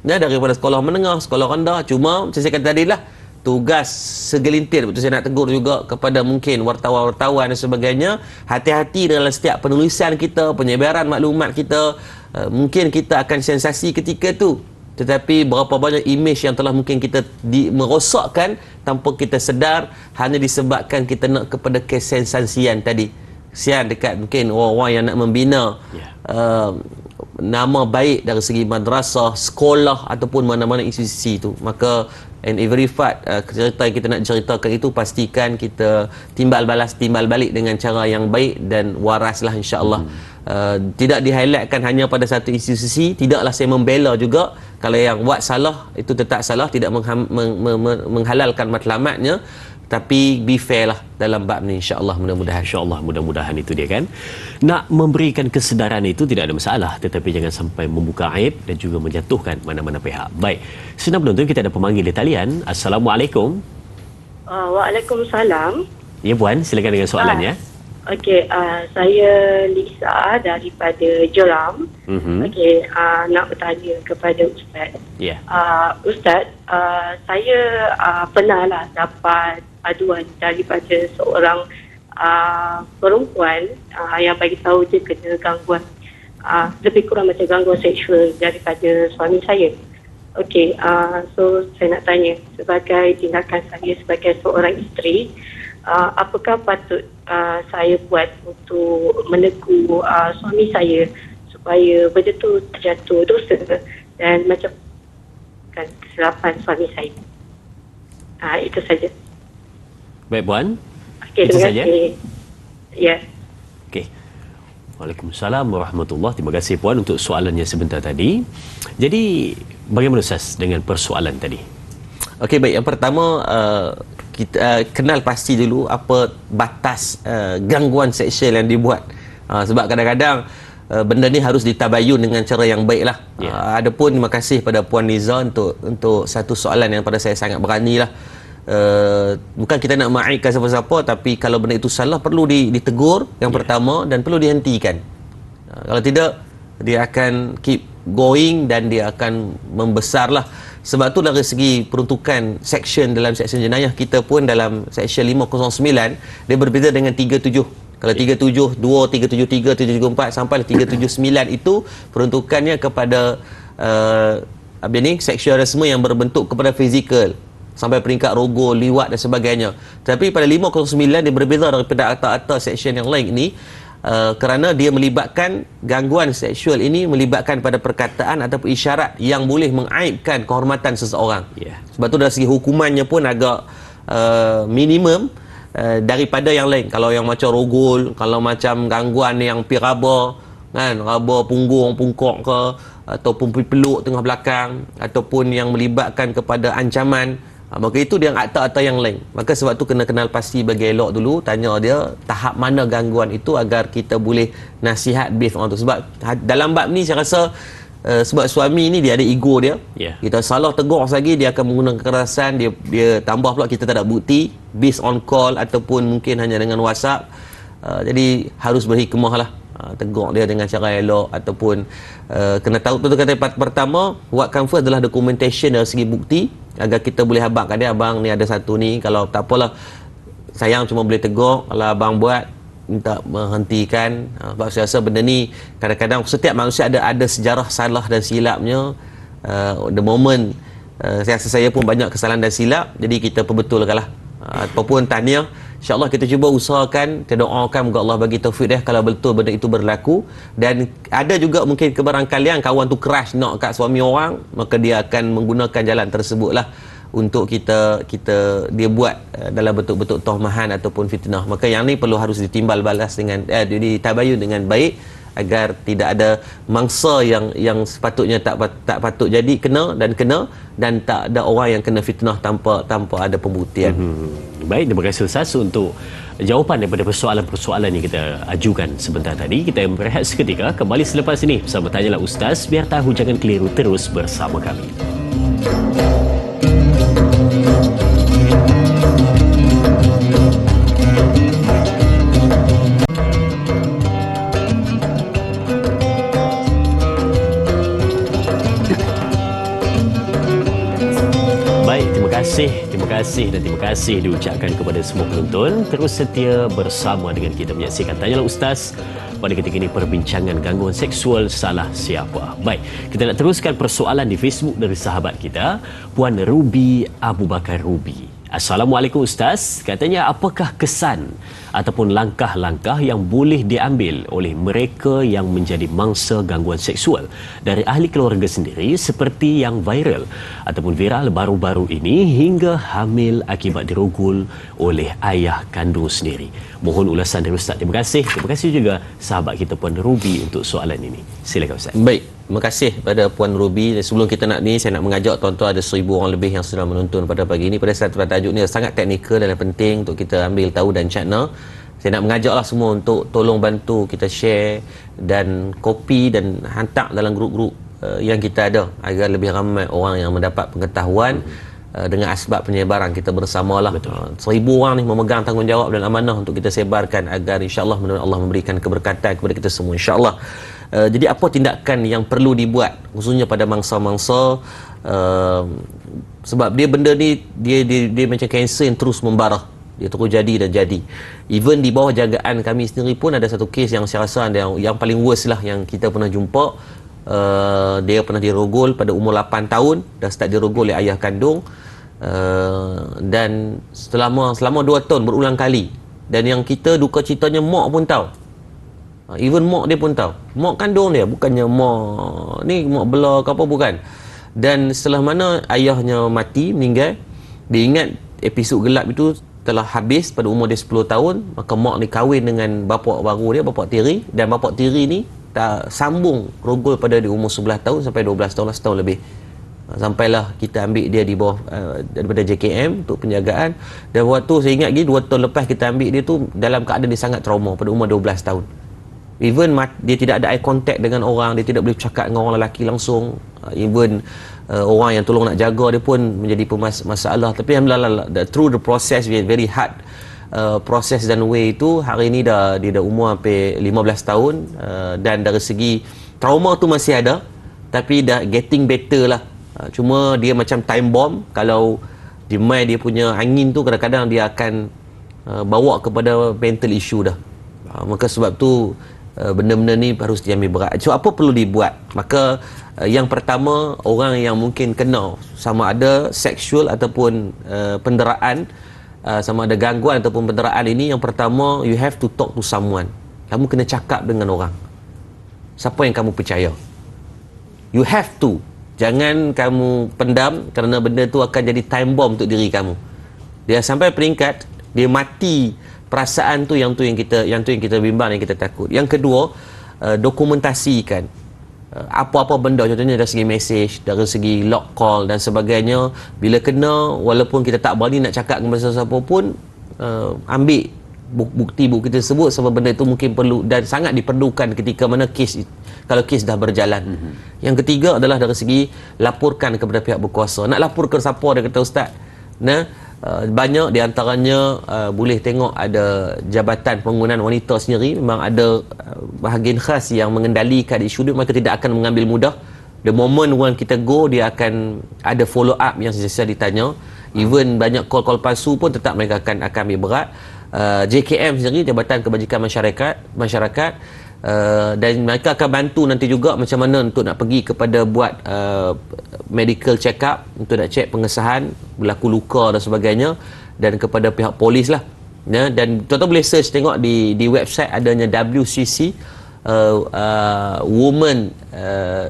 daripada sekolah menengah, sekolah rendah. Cuma macam saya kata tadi lah, tugas segelintir, betul saya nak tegur juga kepada mungkin wartawan-wartawan dan sebagainya, hati-hati dalam setiap penulisan kita, penyebaran maklumat kita. Mungkin kita akan sensasi ketika tu, tetapi berapa banyak imej yang telah mungkin kita merosakkan tanpa kita sedar, hanya disebabkan kita nak kepada kesensasian tadi. Kesian dekat mungkin orang-orang yang nak membina nama baik dari segi madrasah, sekolah ataupun mana-mana institusi itu. Maka in every part cerita yang kita nak ceritakan itu, pastikan kita timbal balik dengan cara yang baik dan waraslah, insya-Allah. Tidak di-highlightkan hanya pada satu institusi. Tidaklah saya membela juga kalau yang buat salah itu tetap salah, tidak menghalalkan matlamatnya, tapi be fair lah dalam bab ni, insya-Allah. Mudah-mudahan itu dia kan. Nak memberikan kesedaran itu tidak ada masalah, tetapi jangan sampai membuka aib dan juga menjatuhkan mana-mana pihak. Baik, senang penonton, kita ada pemanggil di talian. Assalamualaikum. Waalaikumsalam. Ya puan, silakan dengan soalannya. Okey, saya Lisa daripada Jeram. Okey, nak bertanya kepada Ustaz. Ya. Ustaz, saya pernahlah dapat aduan daripada seorang perempuan yang bagi tahu dia kena gangguan, lebih kurang macam gangguan seksual daripada suami saya. Okey, so saya nak tanya, sebagai tindakan saya sebagai seorang isteri, apakah patut saya buat untuk menegur suami saya supaya betul-betul terjatuh dosa dan macam kesilapan suami saya. Itu saja. Baik puan. Okey, itu terima saja. kasih. Ya. Okey. Waalaikumsalam warahmatullahi. Terima kasih puan untuk soalannya sebentar tadi. Jadi bagaimana Ustaz dengan persoalan tadi? Okey, baik. Yang pertama, kita kenal pasti dulu apa batas gangguan seksual yang dibuat. Sebab kadang-kadang benda ni harus ditabayun dengan cara yang baiklah. Adapun terima kasih pada Puan Niza untuk satu soalan yang pada saya sangat beranilah. Bukan kita nak mengaibkan siapa-siapa, tapi kalau benda itu salah perlu ditegur yang pertama, dan perlu dihentikan. Kalau tidak, dia akan keep going dan dia akan membesarlah. Sebab tu dari segi peruntukan section dalam section jenayah kita pun dalam section 509 dia berbeza dengan 37. Kalau 372, 373, 374 sampai 379 itu peruntukannya kepada seksualisme yang berbentuk kepada fizikal sampai peringkat rogol, liwat dan sebagainya. Tapi pada 509 dia berbeza daripada atas-atas section yang lain ini. Kerana dia melibatkan gangguan seksual ini melibatkan pada perkataan ataupun isyarat yang boleh mengaibkan kehormatan seseorang. Sebab tu dari segi hukumannya pun agak minimum daripada yang lain. Kalau yang macam rogol, kalau macam gangguan yang piraba, kan, raba punggung, pungkok ke, ataupun peluk tengah belakang, ataupun yang melibatkan kepada ancaman, maka itu dia akta-akta yang lain. Maka sebab tu kena kenal pasti bagi elok dulu, tanya dia tahap mana gangguan itu agar kita boleh nasihat based on tu. Sebab dalam bab ni saya rasa sebab suami ni dia ada ego dia. Kita salah tegur lagi dia akan menggunakan kekerasan, dia tambah pula kita tak ada bukti based on call ataupun mungkin hanya dengan WhatsApp. Jadi harus berhikmah lah. Tegur dia dengan cara elok ataupun kena tahu betul kata pertama, what come first adalah documentation dari segi bukti agar kita boleh habaq kat dia, abang ni ada satu ni, kalau tak apalah sayang cuma boleh tegur, kalau abang buat minta menghentikan. Sebab saya rasa benda ni kadang-kadang setiap manusia ada sejarah salah dan silapnya. The moment saya rasa saya pun banyak kesalahan dan silap, jadi kita perbetulkan lah. Apapun tahniah, insya-Allah kita cuba usahakan, kita doakan moga Allah bagi taufik dia kalau betul benda itu berlaku. Dan ada juga mungkin kebarangkalian kawan tu crush nak kat suami orang, maka dia akan menggunakan jalan tersebutlah untuk kita dia buat dalam bentuk-bentuk tohmahan ataupun fitnah. Maka yang ni perlu harus ditimbal balas dengan ditabayun dengan baik agar tidak ada mangsa yang sepatutnya tak patut jadi kena dan tak ada orang yang kena fitnah tanpa ada pembuktian. Baik, terima kasih Ustaz untuk jawapan daripada persoalan-persoalan yang kita ajukan sebentar tadi. Kita berehat seketika, kembali selepas ini bersama Tanyalah Ustaz. Biar tahu jangan keliru, terus bersama kami. Terima kasih dan terima kasih diucapkan kepada semua penonton terus setia bersama dengan kita menyaksikan Tanyalah Ustaz. Pada ketika ini perbincangan gangguan seksual salah siapa. Baik, kita nak teruskan persoalan di Facebook dari sahabat kita, Puan Ruby Abu Bakar Ruby. Assalamualaikum Ustaz, katanya apakah kesan ataupun langkah-langkah yang boleh diambil oleh mereka yang menjadi mangsa gangguan seksual dari ahli keluarga sendiri seperti yang viral ataupun viral baru-baru ini hingga hamil akibat dirogol oleh ayah kandung sendiri. Mohon ulasan dari Ustaz. Terima kasih. Terima kasih juga sahabat kita Puan Ruby untuk soalan ini. Silakan Ustaz. Baik, terima kasih pada Puan Ruby. Sebelum kita nak ni, saya nak mengajak tuan-tuan, ada 1,000 orang lebih yang sedang menonton pada pagi ini. Pada saat tajuk ni sangat teknikal dan penting untuk kita ambil tahu dan cakna. Saya nak mengajaklah semua untuk tolong bantu kita share dan copy dan hantar dalam grup-grup yang kita ada agar lebih ramai orang yang mendapat pengetahuan dengan asbab penyebaran kita bersamalah. 1,000 orang ni memegang tanggungjawab dan amanah untuk kita sebarkan agar insya-Allah Allah memberikan keberkatan kepada kita semua insya-Allah. Jadi apa tindakan yang perlu dibuat khususnya pada mangsa-mangsa, sebab dia benda ni dia macam kanser yang terus membara, dia terus jadi dan jadi. Even di bawah jagaan kami sendiri pun ada satu kes yang saya rasa yang paling worst lah yang kita pernah jumpa. Dia pernah dirogol pada umur 8 tahun, dah start dirogol oleh ayah kandung, dan selama 2 tahun berulang kali. Dan yang kita duka citanya mak pun tahu, even mak dia pun tahu, mak kandung dia, bukannya mak belah ke apa, bukan. Dan setelah mana ayahnya mati, meninggal, dia ingat episod gelap itu telah habis pada umur dia 10 tahun. Maka mak ni kahwin dengan bapak baru dia, bapak tiri, dan bapak tiri ni tak sambung rogol pada di umur 11 tahun sampai 12 tahun, setahun lebih. Sampailah kita ambil dia di bawah daripada JKM untuk penjagaan. Dan waktu saya ingat lagi 2 tahun lepas kita ambil dia tu dalam keadaan dia sangat trauma pada umur 12 tahun. Even dia tidak ada eye contact dengan orang, dia tidak boleh bercakap dengan orang lelaki langsung. Even orang yang tolong nak jaga dia pun menjadi masalah. Tapi alhamdulillah, through the process, very hard proses dan way itu, hari ini dia dah umur hampir 15 tahun, dan dari segi trauma tu masih ada, tapi dah getting better lah. Cuma dia macam time bomb, kalau di mind dia punya angin tu kadang-kadang dia akan bawa kepada mental issue dah. Maka sebab tu benda-benda ni harus diambil berat. So apa perlu dibuat? Maka yang pertama, orang yang mungkin kena sama ada seksual ataupun penderaan, sama ada gangguan ataupun penderaan ini, yang pertama, you have to talk to someone. Kamu kena cakap dengan orang. Siapa yang kamu percaya? You have to. Jangan kamu pendam, kerana benda tu akan jadi time bomb untuk diri kamu. Dia sampai peringkat dia mati perasaan tu, yang kita bimbang, yang kita takut. Yang kedua, dokumentasikan apa-apa benda, contohnya dari segi message, dari segi log call dan sebagainya. Bila kena, walaupun kita tak berani nak cakap dengan siapa pun, ambil bukti-bukti tersebut, sebab benda itu mungkin perlu dan sangat diperlukan ketika mana kalau kes dah berjalan. Yang ketiga adalah dari segi laporkan kepada pihak berkuasa. Nak lapor ke siapa, dia kata Ustaz? Banyak di antaranya boleh tengok ada Jabatan Pembangunan Wanita sendiri, memang ada bahagian khas yang mengendalikan isu dia, maka tidak akan mengambil mudah. The moment when kita go, dia akan ada follow up yang sentiasa ditanya. Even banyak call-call palsu pun tetap mereka akan ambil berat. JKM sendiri, Jabatan Kebajikan Masyarakat, dan mereka akan bantu nanti juga macam mana untuk nak pergi kepada buat medical check up, untuk nak cek pengesahan berlaku luka dan sebagainya, dan kepada pihak polis lah. Dan tuan-tuan boleh search tengok di website adanya WCC, Women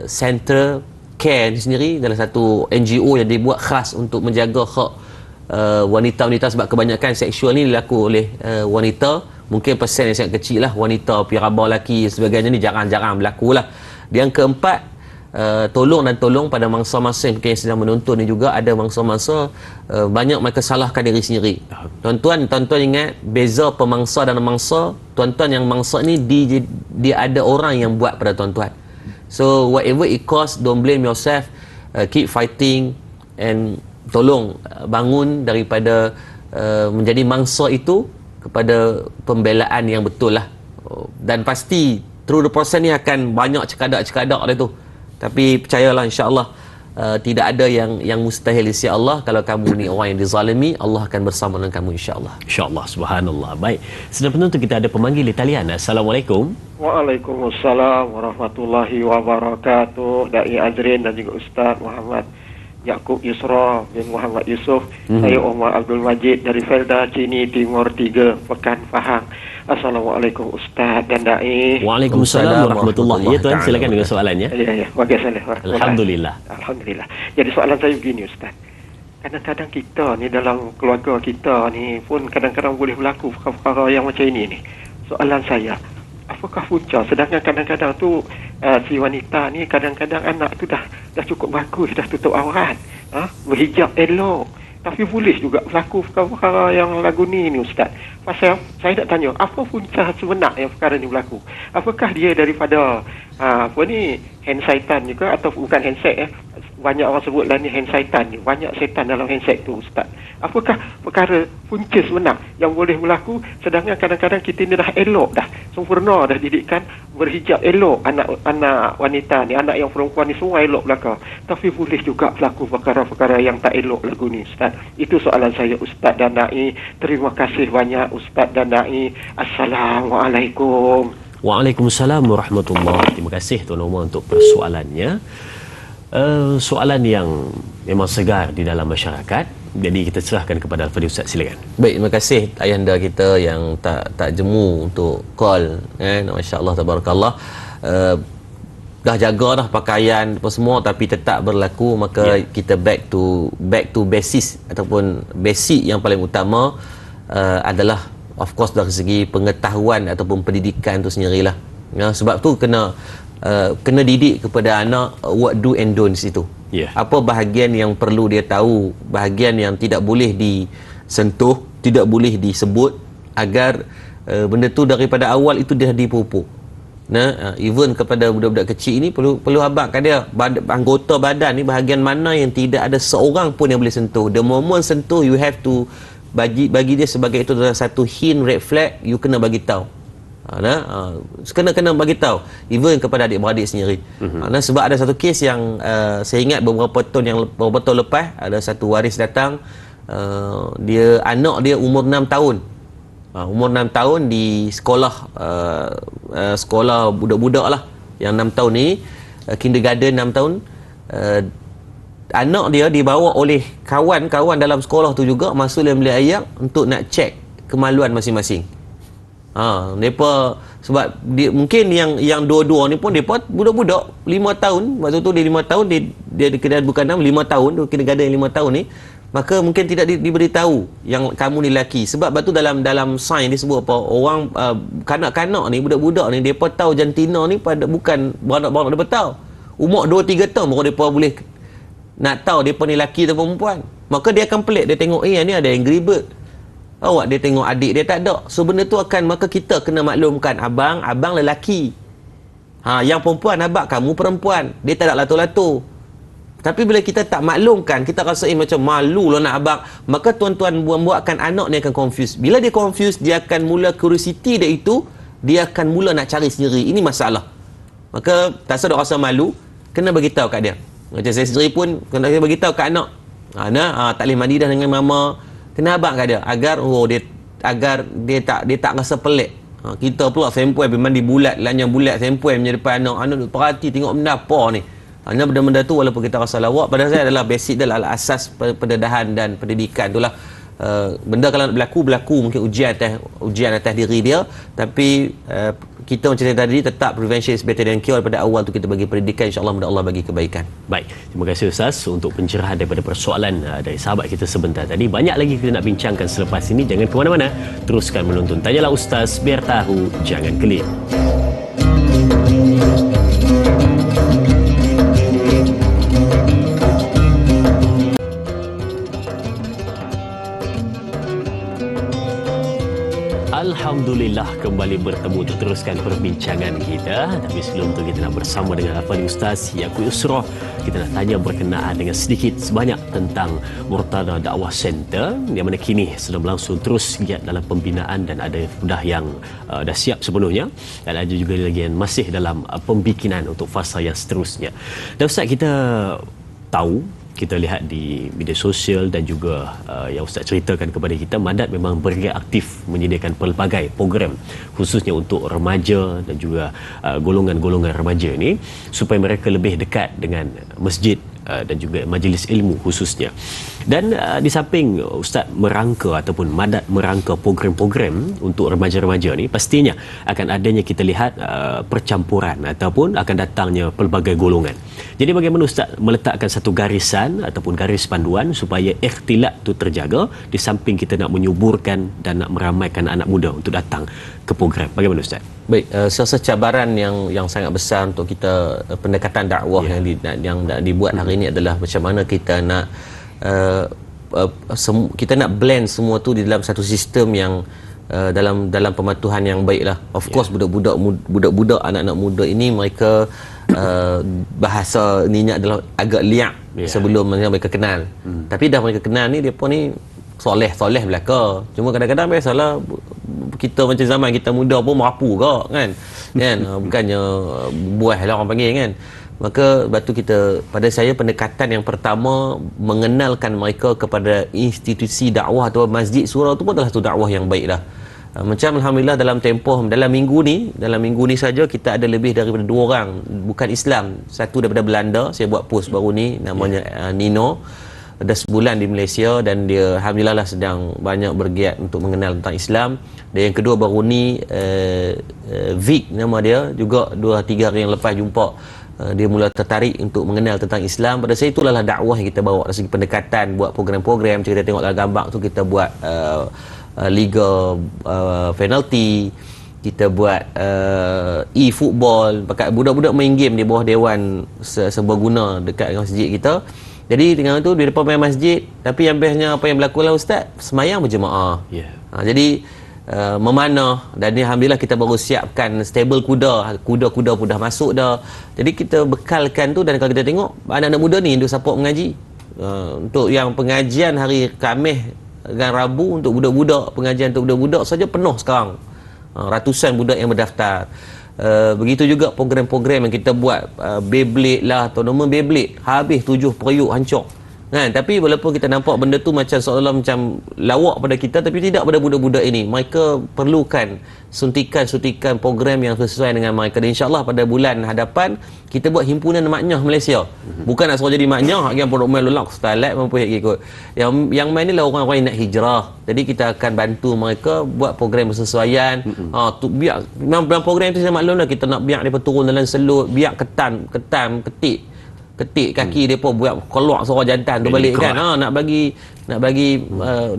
Center Care sendiri, adalah satu NGO yang dibuat khas untuk menjaga hak wanita-wanita, sebab kebanyakan seksual ni dilaku oleh wanita. Mungkin persen yang sangat kecil lah, wanita piraba lelaki sebagainya ni jarang-jarang berlaku lah. Yang keempat, tolong pada mangsa-mangsa yang sedang menonton ni juga, ada mangsa-mangsa banyak mereka salahkan diri sendiri. Tuan-tuan ingat beza pemangsa dan mangsa. Tuan-tuan yang mangsa ni dia ada orang yang buat pada tuan-tuan. So whatever it cost, don't blame yourself, keep fighting, and tolong bangun daripada menjadi mangsa itu kepada pembelaan yang betul lah. Dan pasti through the process ni akan banyak cekadak-cekadak dia tu, tapi percayalah insya-Allah tidak ada yang mustahil di sisi Allah. Kalau kamu ni orang yang dizalimi, Allah akan bersama dengan kamu insya-Allah. InsyaAllah, subhanallah. Baik, sedang penonton kita ada pemanggil di talian. Assalamualaikum. Waalaikumsalam warahmatullahi wabarakatuh. Dai Azrin dan juga Ustaz Muhammad Yaakob Yusra bin Muhammad Yusof. Saya Omar Abdul Majid dari Felda Cini Timur 3 Pekan Pahang. Assalamualaikum Ustaz dan Dai. Waalaikumsalam warahmatullahi. Ya tuan, silakan dengan soalannya. Ya, bagi saya. Alhamdulillah. Alhamdulillah. Jadi soalan saya begini Ustaz. Kadang-kadang kita ni dalam keluarga kita ni pun kadang-kadang boleh berlaku perkara yang macam ini ni. Soalan saya, apakah punca? Sedangkan kadang-kadang tu si wanita ni kadang-kadang anak tu dah cukup bagus, dah tutup aurat, berhijab elok, tapi boleh juga berlaku perkara yang lagu ni Ustaz. Pasal saya nak tanya, apa punca sebenar yang perkara ni berlaku? Apakah dia daripada hand syaitan juga atau bukan handset banyak orang sebutlah ni hand syaitan ni, banyak syaitan dalam handset tu Ustaz. Apakah perkara punca sebenar yang boleh berlaku sedangkan kadang-kadang kita ni dah elok dah, sempurna dah didikan, berhijab elok, anak wanita ni, anak yang perempuan ni semua elok belaka, tapi boleh juga berlaku perkara-perkara yang tak elok lagu ni Ustaz. Itu soalan saya Ustaz dan Dai. Terima kasih banyak Ustaz dan Dai. Assalamualaikum. Waalaikumsalam warahmatullahi. Terima kasih Tuan Omar untuk persoalannya. Soalan yang memang segar di dalam masyarakat. Jadi kita serahkan kepada Al-Fadhil Ustaz, silakan. Baik, terima kasih ayahanda kita yang tak jemu untuk call kan. Masya-Allah tabarakallah. Dah jaga dah pakaian apa semua tapi tetap berlaku, maka kita back to basis ataupun basic yang paling utama adalah of course dari segi pengetahuan ataupun pendidikan tu sendirilah. Ya, sebab tu kena didik kepada anak what do and don'ts itu. Apa bahagian yang perlu dia tahu, bahagian yang tidak boleh disentuh, tidak boleh disebut, agar benda tu daripada awal itu dah dipupuk. Even kepada budak-budak kecil ini perlu habaqkan dia anggota badan ni bahagian mana yang tidak ada seorang pun yang boleh sentuh. The moment sentuh, you have to bagi dia sebagai itu adalah satu hint, red flag, you kena bagi tahu. Kena bagi tahu even kepada adik-beradik sendiri. Sebab ada satu kes yang saya ingat beberapa tahun lepas, ada satu waris datang, anak dia umur 6 tahun. Umur 6 tahun di sekolah sekolah budak-budak lah yang 6 tahun ni, kindergarten 6 tahun. Anak dia dibawa oleh kawan-kawan dalam sekolah tu juga masuk dalam bilik ayak untuk nak cek kemaluan masing-masing. Mereka sebab dia, mungkin yang dua-dua ni pun mereka budak-budak 5 tahun, waktu tu dia 5 tahun, dia kena bukan 5 tahun, dia kena gada yang 5 tahun ni, maka mungkin tidak diberitahu yang kamu ni lelaki. Sebab batu dalam sains disebut apa, orang kanak-kanak ni, budak-budak ni, mereka tahu jantina ni pada bukan beranak-beranak, mereka tahu umur 2-3 tahun baru mereka boleh nak tahu mereka ni lelaki atau perempuan. Maka dia akan pelik, dia tengok ni ada Angry Bird, awak dia tengok adik dia tak ada. So benda tu maka kita kena maklumkan, abang lelaki, yang perempuan abang kamu perempuan, dia tak ada lato-lato. Tapi bila kita tak maklumkan, kita rasa macam malu lah nak abang, maka tuan-tuan buatkan anak ni akan confused. Bila dia confused, dia akan mula curiosity dia itu, dia akan mula nak cari sendiri. Ini masalah. Maka tak usah rasa malu, kena bagi tahu kat dia. Macam saya sendiri pun kena bagi tahu kat anak. Tak boleh mandi dah dengan mama. Kena abang kat dia agar dia tak rasa pelik. Kita pula sempoi pergi mandi bulat, lanyang bulat sempoi punya depan anak perhati tengok benda apa ni. Benda-benda tu walaupun kita rasa lawak, pada saya adalah basic dia, adalah asas pendedahan dan pendidikan itulah. Benda kalau nak berlaku mungkin ujian atas diri dia, tapi kita macam tadi tetap prevention is better than cure. Pada awal tu kita bagi pendidikan, insya-Allah mudah Allah bagi kebaikan. Baik, terima kasih Ustaz untuk pencerahan daripada persoalan dari sahabat kita sebentar tadi. Banyak lagi kita nak bincangkan selepas ini. Jangan ke mana-mana, teruskan menonton Tanyalah Ustaz, biar tahu jangan kelir. Alhamdulillah kembali bertemu untuk teruskan perbincangan kita. Tapi sebelum itu kita nak bersama dengan Al-Fadhil Ustaz Yaakob Yusra. Kita nak tanya berkenaan dengan sedikit sebanyak tentang Murtada Dakwah Center yang mana kini sedang berlangsung terus giat dalam pembinaan dan ada dah yang dah siap sepenuhnya dan ada juga lagi yang masih dalam pembikinan untuk fasa yang seterusnya. Dan Ustaz, kita tahu, kita lihat di media sosial dan juga yang Ustaz ceritakan kepada kita, Madat memang bergerak aktif menyediakan pelbagai program khususnya untuk remaja dan juga golongan-golongan remaja ni supaya mereka lebih dekat dengan masjid dan juga majlis ilmu khususnya. Dan di samping Ustaz merangka ataupun Madat merangka program-program untuk remaja-remaja ni, pastinya akan adanya kita lihat percampuran ataupun akan datangnya pelbagai golongan. Jadi bagaimana Ustaz meletakkan satu garisan ataupun garis panduan supaya ikhtilat tu terjaga di samping kita nak menyuburkan dan nak meramaikan anak muda untuk datang ke program. Bagaimana Ustaz? Baik, saya rasa cabaran yang sangat besar untuk kita, pendekatan dakwah yang dibuat hari ini adalah macam mana kita nak kita nak blend semua tu di dalam satu sistem yang dalam pematuhan yang baiklah. Of course budak-budak anak-anak muda ini mereka bahasa ninya adalah agak liak sebelum mereka kenal. Tapi dah mereka kenal ni, depa ni soleh belaka. Cuma kadang-kadang biasalah kita macam zaman kita muda pun merapu kak kan. Bukannya buah lah orang panggil kan. Maka batu kita, pada saya pendekatan yang pertama mengenalkan mereka kepada institusi dakwah atau masjid surau tu pun adalah satu dakwah yang baik dah. Macam alhamdulillah dalam minggu ni saja kita ada lebih daripada 2 orang bukan Islam, satu daripada Belanda, saya buat post baru ni namanya Nino, dah sebulan di Malaysia dan dia alhamdulillah lah sedang banyak bergiat untuk mengenal tentang Islam. Dan yang kedua baru ni Vic nama dia, juga 2-3 hari yang lepas jumpa, dia mula tertarik untuk mengenal tentang Islam. Pada saya itulah dakwah yang kita bawa dari segi pendekatan, buat program-program. Macam kita tengok dalam gambar tu, kita buat liga penalty, kita buat e-football, pakai budak-budak main game di bawah dewan serbaguna dekat dengan masjid kita. Jadi dengan itu di depan main masjid, tapi yang bestnya apa yang berlaku lah Ustaz, semayang berjemaah. Jadi memanah, dan ni alhamdulillah kita baru siapkan stable kuda pun dah masuk dah. Jadi kita bekalkan tu, dan kalau kita tengok anak-anak muda ni duk support mengaji. Untuk yang pengajian hari Khamis dan Rabu untuk budak-budak, pengajian untuk budak-budak saja penuh sekarang. Ratusan budak yang berdaftar. Begitu juga program-program yang kita buat, Beyblade lah, tournament Beyblade habis 7 periuk hancur kan. Tapi walaupun kita nampak benda tu macam seolah macam lawak pada kita, tapi tidak pada budak-budak ini. Mereka perlukan suntikan program yang sesuai dengan mereka. Dan insyaAllah pada bulan hadapan kita buat himpunan maknyah Malaysia. Bukan nak suruh jadi maknyah yang produk main lolak starlight mampu ikut. Yang main ni lah orang-orang yang nak hijrah. Jadi kita akan bantu mereka buat program bersesuaian. Biar dalam program tu saya maklum lah, kita nak biar mereka turun dalam selut, biar ketam ketik kaki depa buat keluar suara jantan tu balik kan.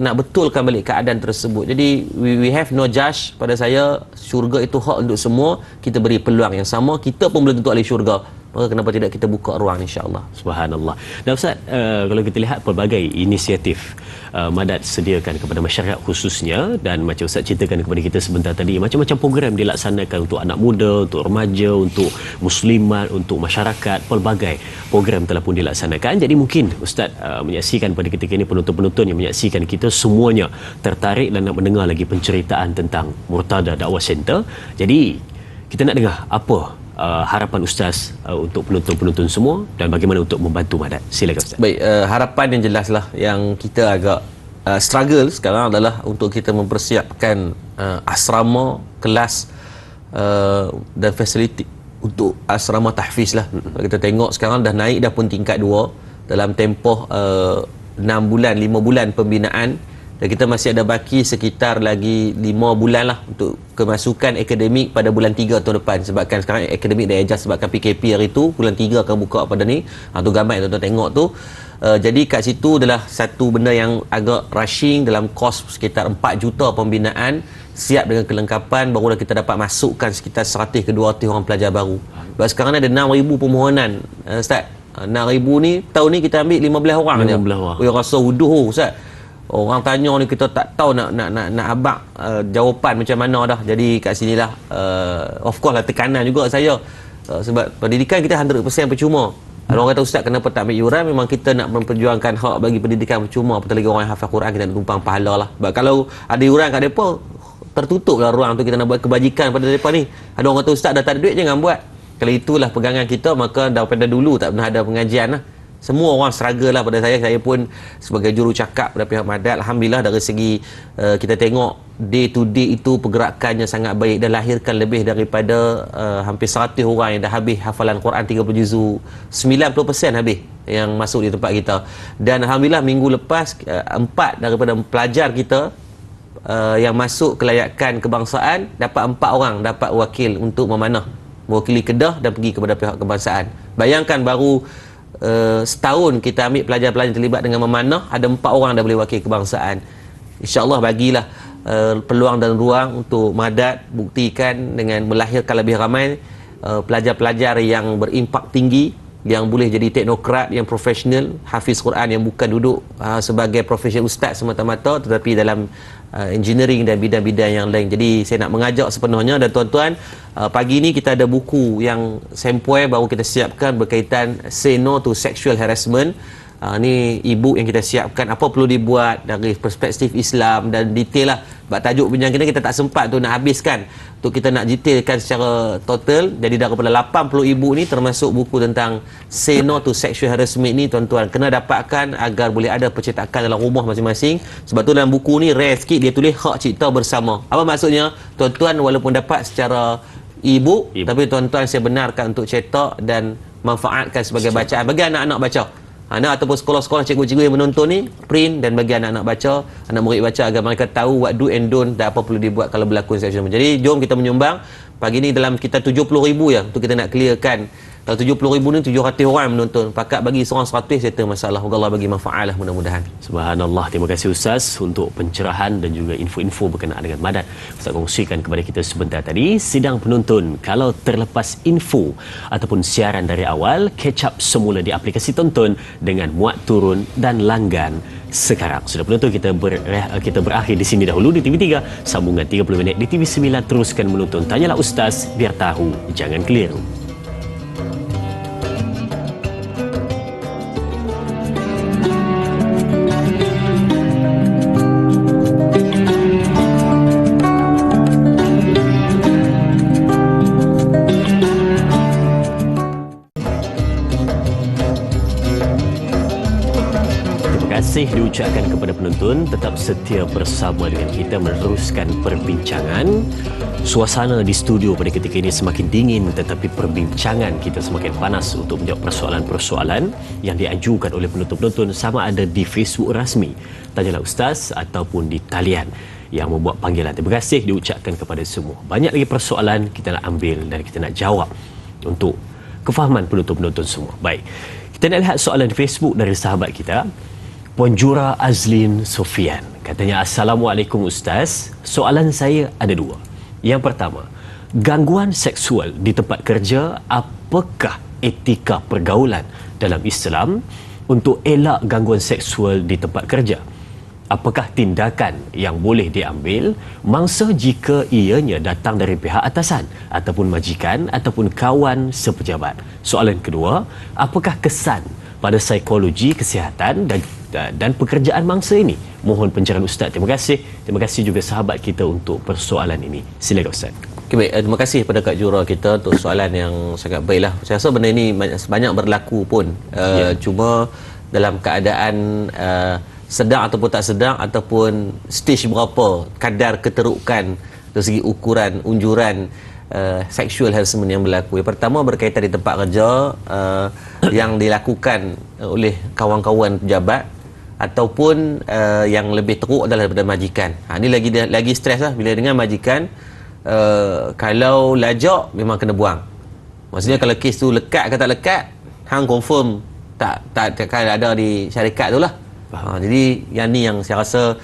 Nak betulkan balik keadaan tersebut. Jadi we have no judge. Pada saya syurga itu hak untuk semua. Kita beri peluang yang sama. Kita pun belum tentu ahli syurga, maka kenapa tidak kita buka ruang, insya-Allah. Subhanallah. Dan Ustaz, kalau kita lihat pelbagai inisiatif Madat sediakan kepada masyarakat khususnya, dan macam Ustaz ceritakan kepada kita sebentar tadi, macam-macam program dilaksanakan untuk anak muda, untuk remaja, untuk muslimat, untuk masyarakat, pelbagai program telah pun dilaksanakan. Jadi mungkin Ustaz menyaksikan pada ketika ini, penonton-penonton yang menyaksikan kita semuanya tertarik dan nak mendengar lagi penceritaan tentang Murtada Dakwah Center. Jadi kita nak dengar apa harapan Ustaz untuk penonton-penonton semua dan bagaimana untuk membantu Madat. Silakan Ustaz. Baik, harapan yang jelaslah yang kita agak struggle sekarang adalah untuk kita mempersiapkan asrama, kelas dan fasiliti untuk asrama tahfiz lah. Kita tengok sekarang dah naik dah pun tingkat 2 dalam tempoh 5 bulan pembinaan. Dan kita masih ada baki sekitar lagi 5 bulan lah untuk kemasukan akademik pada bulan 3 tahun depan. Sebabkan sekarang akademik dah adjust sebabkan PKP hari tu, bulan 3 akan buka pada ni. Tu gambar yang tuan-tuan tengok tu. Jadi kat situ adalah satu benda yang agak rushing dalam kos sekitar 4 juta pembinaan. Siap dengan kelengkapan, barulah kita dapat masukkan sekitar 100 ke 200 orang pelajar baru. Sebab sekarang ada 6,000 permohonan. Ustaz, 6,000 ni tahun ni kita ambil 15 orang je. 15 orang. Oh, rasa huduh Ustaz. Orang tanya ni kita tak tahu nak abang jawapan macam mana dah. Jadi kat sinilah of course lah tekanan juga saya, sebab pendidikan kita 100% percuma. Orang kata Ustaz kenapa tak ambil yuran, memang kita nak memperjuangkan hak bagi pendidikan percuma. Apatah lagi orang yang hafal Quran, kita nak tumpang pahala lah. Sebab kalau ada yuran kat mereka, tertutup lah ruang tu kita nak buat kebajikan pada mereka ni. Ada orang kata Ustaz dah tak ada duit, jangan buat. Kalau itulah pegangan kita, maka daripada dulu tak pernah ada pengajian lah. semua orang struggle lah pada saya pun sebagai juru cakap pada pihak Madat, alhamdulillah dari segi kita tengok day to day itu pergerakannya sangat baik dan lahirkan lebih daripada hampir 100 orang yang dah habis hafalan Quran 30 juzuk, 90% habis yang masuk di tempat kita. Dan alhamdulillah minggu lepas 4 daripada pelajar kita yang masuk kelayakan kebangsaan dapat 4 orang dapat wakil untuk memanah, mewakili Kedah dan pergi kepada pihak kebangsaan. Bayangkan baru setahun kita ambil pelajar-pelajar terlibat dengan memanah, ada 4 orang dah boleh wakil kebangsaan. InsyaAllah bagilah peluang dan ruang untuk Madat buktikan dengan melahirkan lebih ramai pelajar-pelajar yang berimpak tinggi, yang boleh jadi teknokrat yang profesional, hafiz Quran yang bukan duduk sebagai profesional ustaz semata-mata, tetapi dalam engineering dan bidang-bidang yang lain. Jadi saya nak mengajak sepenuhnya. Dan tuan-tuan, pagi ni kita ada buku yang sempoi baru kita siapkan berkaitan Say No to Sexual Harassment. Ni e-book yang kita siapkan, apa perlu dibuat dari perspektif Islam dan detail lah. Sebab tajuk bincang kita tak sempat tu nak habiskan untuk kita nak detailkan secara total. Jadi daripada 80 e-book ni, termasuk buku tentang Say No to Sexual Harassment ni, tuan-tuan kena dapatkan agar boleh ada percetakan dalam rumah masing-masing. Sebab tu dalam buku ni rare sikit dia tulis hak cipta bersama. Apa maksudnya? Tuan-tuan walaupun dapat secara e-book, tapi tuan-tuan saya benarkan untuk cetak dan manfaatkan sebagai bacaan bagi anak-anak baca. Anak ataupun sekolah-sekolah, cikgu-cikgu yang menonton ni print dan bagi anak-anak baca, anak murid baca agar mereka tahu what do and don't dan apa perlu dibuat kalau berlaku sexual. Jadi jom kita menyumbang pagi ni dalam kita 70,000 ya untuk kita nak clearkan. Kalau 70,000 ni 700 orang menonton, pakat bagi seorang 100 settle masalah. Moga Allah bagi manfaat lah mudah-mudahan. Subhanallah, terima kasih Ustaz untuk pencerahan dan juga info-info berkenaan dengan Madat. Ustaz kongsikan kepada kita sebentar tadi, sidang penonton kalau terlepas info ataupun siaran dari awal, catch up semula di aplikasi tonton dengan muat turun dan langgan sekarang. Sudah penonton, kita berakhir di sini dahulu di TV3. Sambungan 30 minit di TV9, teruskan menonton Tanyalah Ustaz, biar tahu jangan keliru. Terima kasih diucapkan kepada penonton, tetap setia bersama dengan kita meneruskan perbincangan. Suasana di studio pada ketika ini semakin dingin, tetapi perbincangan kita semakin panas untuk menjawab persoalan-persoalan yang diajukan oleh penonton-penonton, sama ada di Facebook rasmi Tanyalah Ustaz ataupun di talian yang membuat panggilan. Terima kasih diucapkan kepada semua. Banyak lagi persoalan kita nak ambil dan kita nak jawab untuk kefahaman penonton-penonton semua. Baik, kita nak lihat soalan di Facebook dari sahabat kita, Puan Jura Azlin Sofian. Katanya, Assalamualaikum Ustaz. Soalan saya ada 2. Yang pertama, gangguan seksual di tempat kerja, apakah etika pergaulan dalam Islam untuk elak gangguan seksual di tempat kerja? Apakah tindakan yang boleh diambil mangsa jika ianya datang dari pihak atasan ataupun majikan ataupun kawan sepejabat? Soalan kedua, apakah kesan pada psikologi kesihatan dan pekerjaan mangsa ini? Mohon pencerahan Ustaz. Terima kasih. Terima kasih juga sahabat kita untuk persoalan ini. Silakan Ustaz. Okay, baik. Terima kasih kepada Kak Jura kita untuk soalan yang sangat baiklah. Saya rasa benda ini banyak berlaku pun. Cuma dalam keadaan sedang ataupun tak sedang, ataupun stage berapa kadar keterukan dari segi ukuran, unjuran sexual harassment yang berlaku. Yang pertama berkaitan di tempat kerja yang dilakukan oleh kawan-kawan pejabat, ataupun yang lebih teruk adalah daripada majikan. Ini lagi stres lah bila dengan majikan. Kalau lajak memang kena buang. Maksudnya kalau kes tu lekat ke tak lekat, hang confirm tak ada di syarikat tu lah. Jadi yang ni yang saya rasa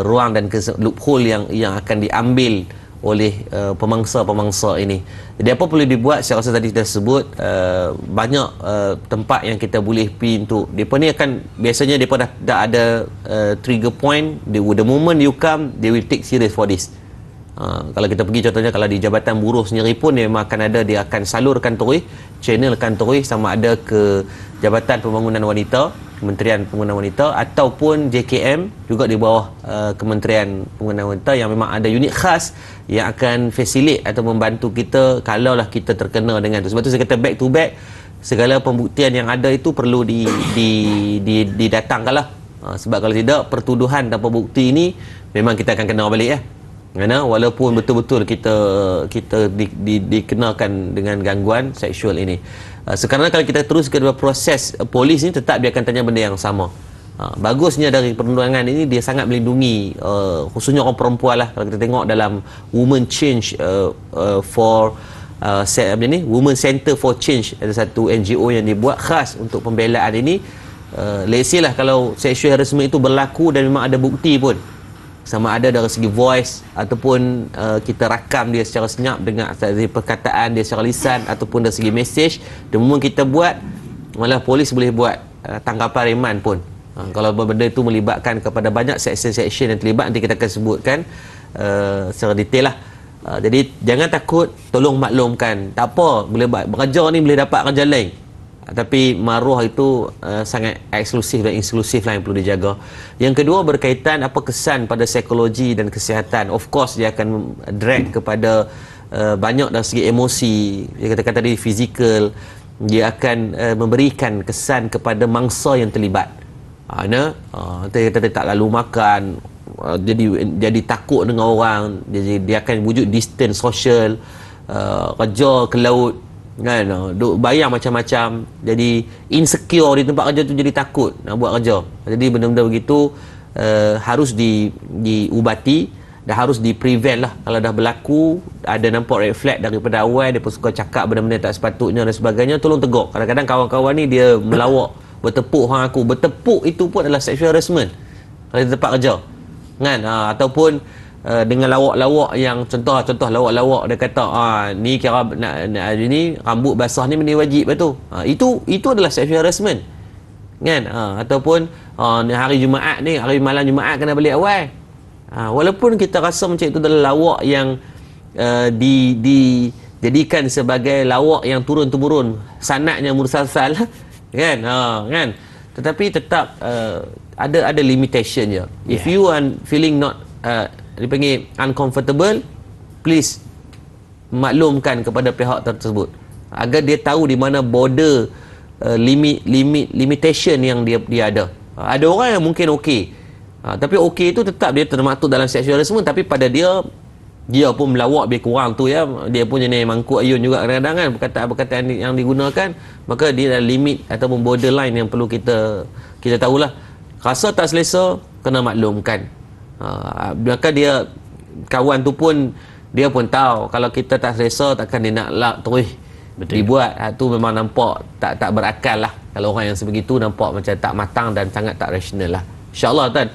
ruang dan loophole yang akan diambil oleh pemangsa-pemangsa ini. Jadi apa perlu dibuat? Saya rasa tadi dah sebut banyak tempat yang kita boleh pergi untuk. Mereka ni akan biasanya mereka dah ada trigger point. The moment you come, they will take serious for this. Kalau kita pergi contohnya kalau di Jabatan Buruh sendiri pun dia memang akan ada, dia akan salurkan terus, channelkan terus, sama ada ke Jabatan Pembangunan Wanita, Kementerian Pembangunan Wanita, ataupun JKM juga di bawah Kementerian Pembangunan Wanita, yang memang ada unit khas yang akan facilitate atau membantu kita kalaulah kita terkena dengan itu. Sebab tu saya kata back to back, segala pembuktian yang ada itu perlu didatangkanlah. Sebab kalau tidak, pertuduhan tanpa bukti ini memang kita akan kena balik ya. Kerana walaupun betul-betul kita dikenakan dengan gangguan seksual ini. Sekarang kalau kita terus ke proses polis ni, tetap dia akan tanya benda yang sama. Bagusnya dari perundangan ini, dia sangat melindungi khususnya orang perempuan lah. Kalau kita tengok dalam Women Change for Women Center for Change, ada satu NGO yang dibuat khas untuk pembelaan ini. Let's say lah, kalau sexual harassment itu berlaku dan memang ada bukti pun, sama ada dari segi voice ataupun kita rakam dia secara senyap dengan dari perkataan dia secara lisan ataupun dari segi message, dan memang kita buat, malah polis boleh buat tangkapan reman pun. Kalau benda itu melibatkan kepada banyak section yang terlibat, nanti kita akan sebutkan secara detail lah. Jadi jangan takut, tolong maklumkan. Tak apa, boleh bekerja ni boleh dapat kerja lain, tapi maruah itu sangat eksklusif dan inklusif lah yang perlu dijaga. Yang kedua berkaitan apa kesan pada psikologi dan kesihatan. Of course dia akan drag kepada banyak dari segi emosi, dia katakan tadi fizikal. Dia akan memberikan kesan kepada mangsa yang terlibat. Kita tak lalu makan, jadi takut dengan orang, dia akan wujud distance social, kerja ke laut kan, duk bayang macam-macam, jadi insecure di tempat kerja tu, jadi takut nak buat kerja. Jadi benda-benda begitu harus diubati dan harus di-prevent lah. Kalau dah berlaku, ada nampak red flag daripada awal, dia pun suka cakap benda-benda tak sepatutnya dan sebagainya, tolong tegur. Kadang-kadang kawan-kawan ni dia melawak, bertepuk orang aku. Bertepuk itu pun adalah sexual harassment kalau di tempat kerja kan. Ataupun dengan lawak-lawak yang contoh lawak-lawak dia kata ni kira ni rambut basah ni benda wajib betul. Itu adalah sexual harassment kan. Ataupun hari Jumaat ni, hari malam Jumaat kena balik awal. Walaupun kita rasa macam itu adalah lawak yang dijadikan sebagai lawak yang turun-temurun, sanadnya mursalsal kan, kan, tetapi tetap ada limitation je. If you are feeling not dipanggil uncomfortable, please maklumkan kepada pihak tersebut agar dia tahu di mana border limitation yang dia ada. Ada orang yang mungkin okey, tapi okey itu tetap dia termaktub dalam sexual harassment, tapi pada dia pun melawak lebih kurang tu ya. Dia pun jenis mangkuk ayun juga kadang-kadang kan, perkataan-perkataan yang digunakan. Maka dia ada limit ataupun borderline yang perlu kita tahulah. Rasa tak selesa, kena maklumkan. Maka dia, kawan tu pun, dia pun tahu kalau kita tak selesa, takkan dia nak lak terus dibuat. Tu memang nampak tak berakal lah. Kalau orang yang sebegitu nampak macam tak matang dan sangat tak rasional lah. InsyaAllah kan,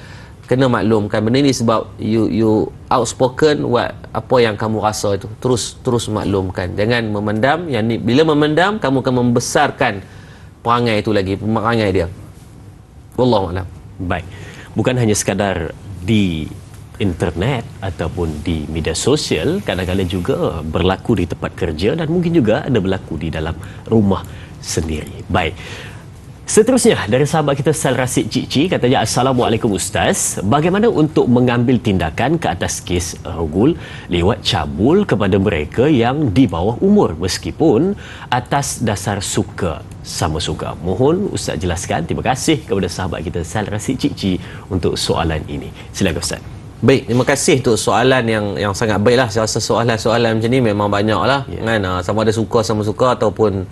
kena maklumkan benda ni sebab you outspoken apa yang kamu rasa itu, terus maklumkan. Jangan memendam. Yang ni, bila memendam, kamu akan membesarkan perangai itu lagi, perangai dia. Wallahu a'lam. Baik, bukan hanya sekadar di internet ataupun di media sosial, kadang-kadang juga berlaku di tempat kerja dan mungkin juga ada berlaku di dalam rumah sendiri. Baik, seterusnya dari sahabat kita Sal Rasid Cikci, katanya Assalamualaikum Ustaz, bagaimana untuk mengambil tindakan ke atas kes rogul lewat cabul kepada mereka yang di bawah umur meskipun atas dasar suka sama suka? Mohon Ustaz jelaskan. Terima kasih kepada sahabat kita Sal Rasid Cikci untuk soalan ini. Silakan Ustaz. Baik, terima kasih untuk soalan yang sangat baik lah. Saya rasa soalan-soalan macam ni memang banyak lah kan, sama ada suka sama suka ataupun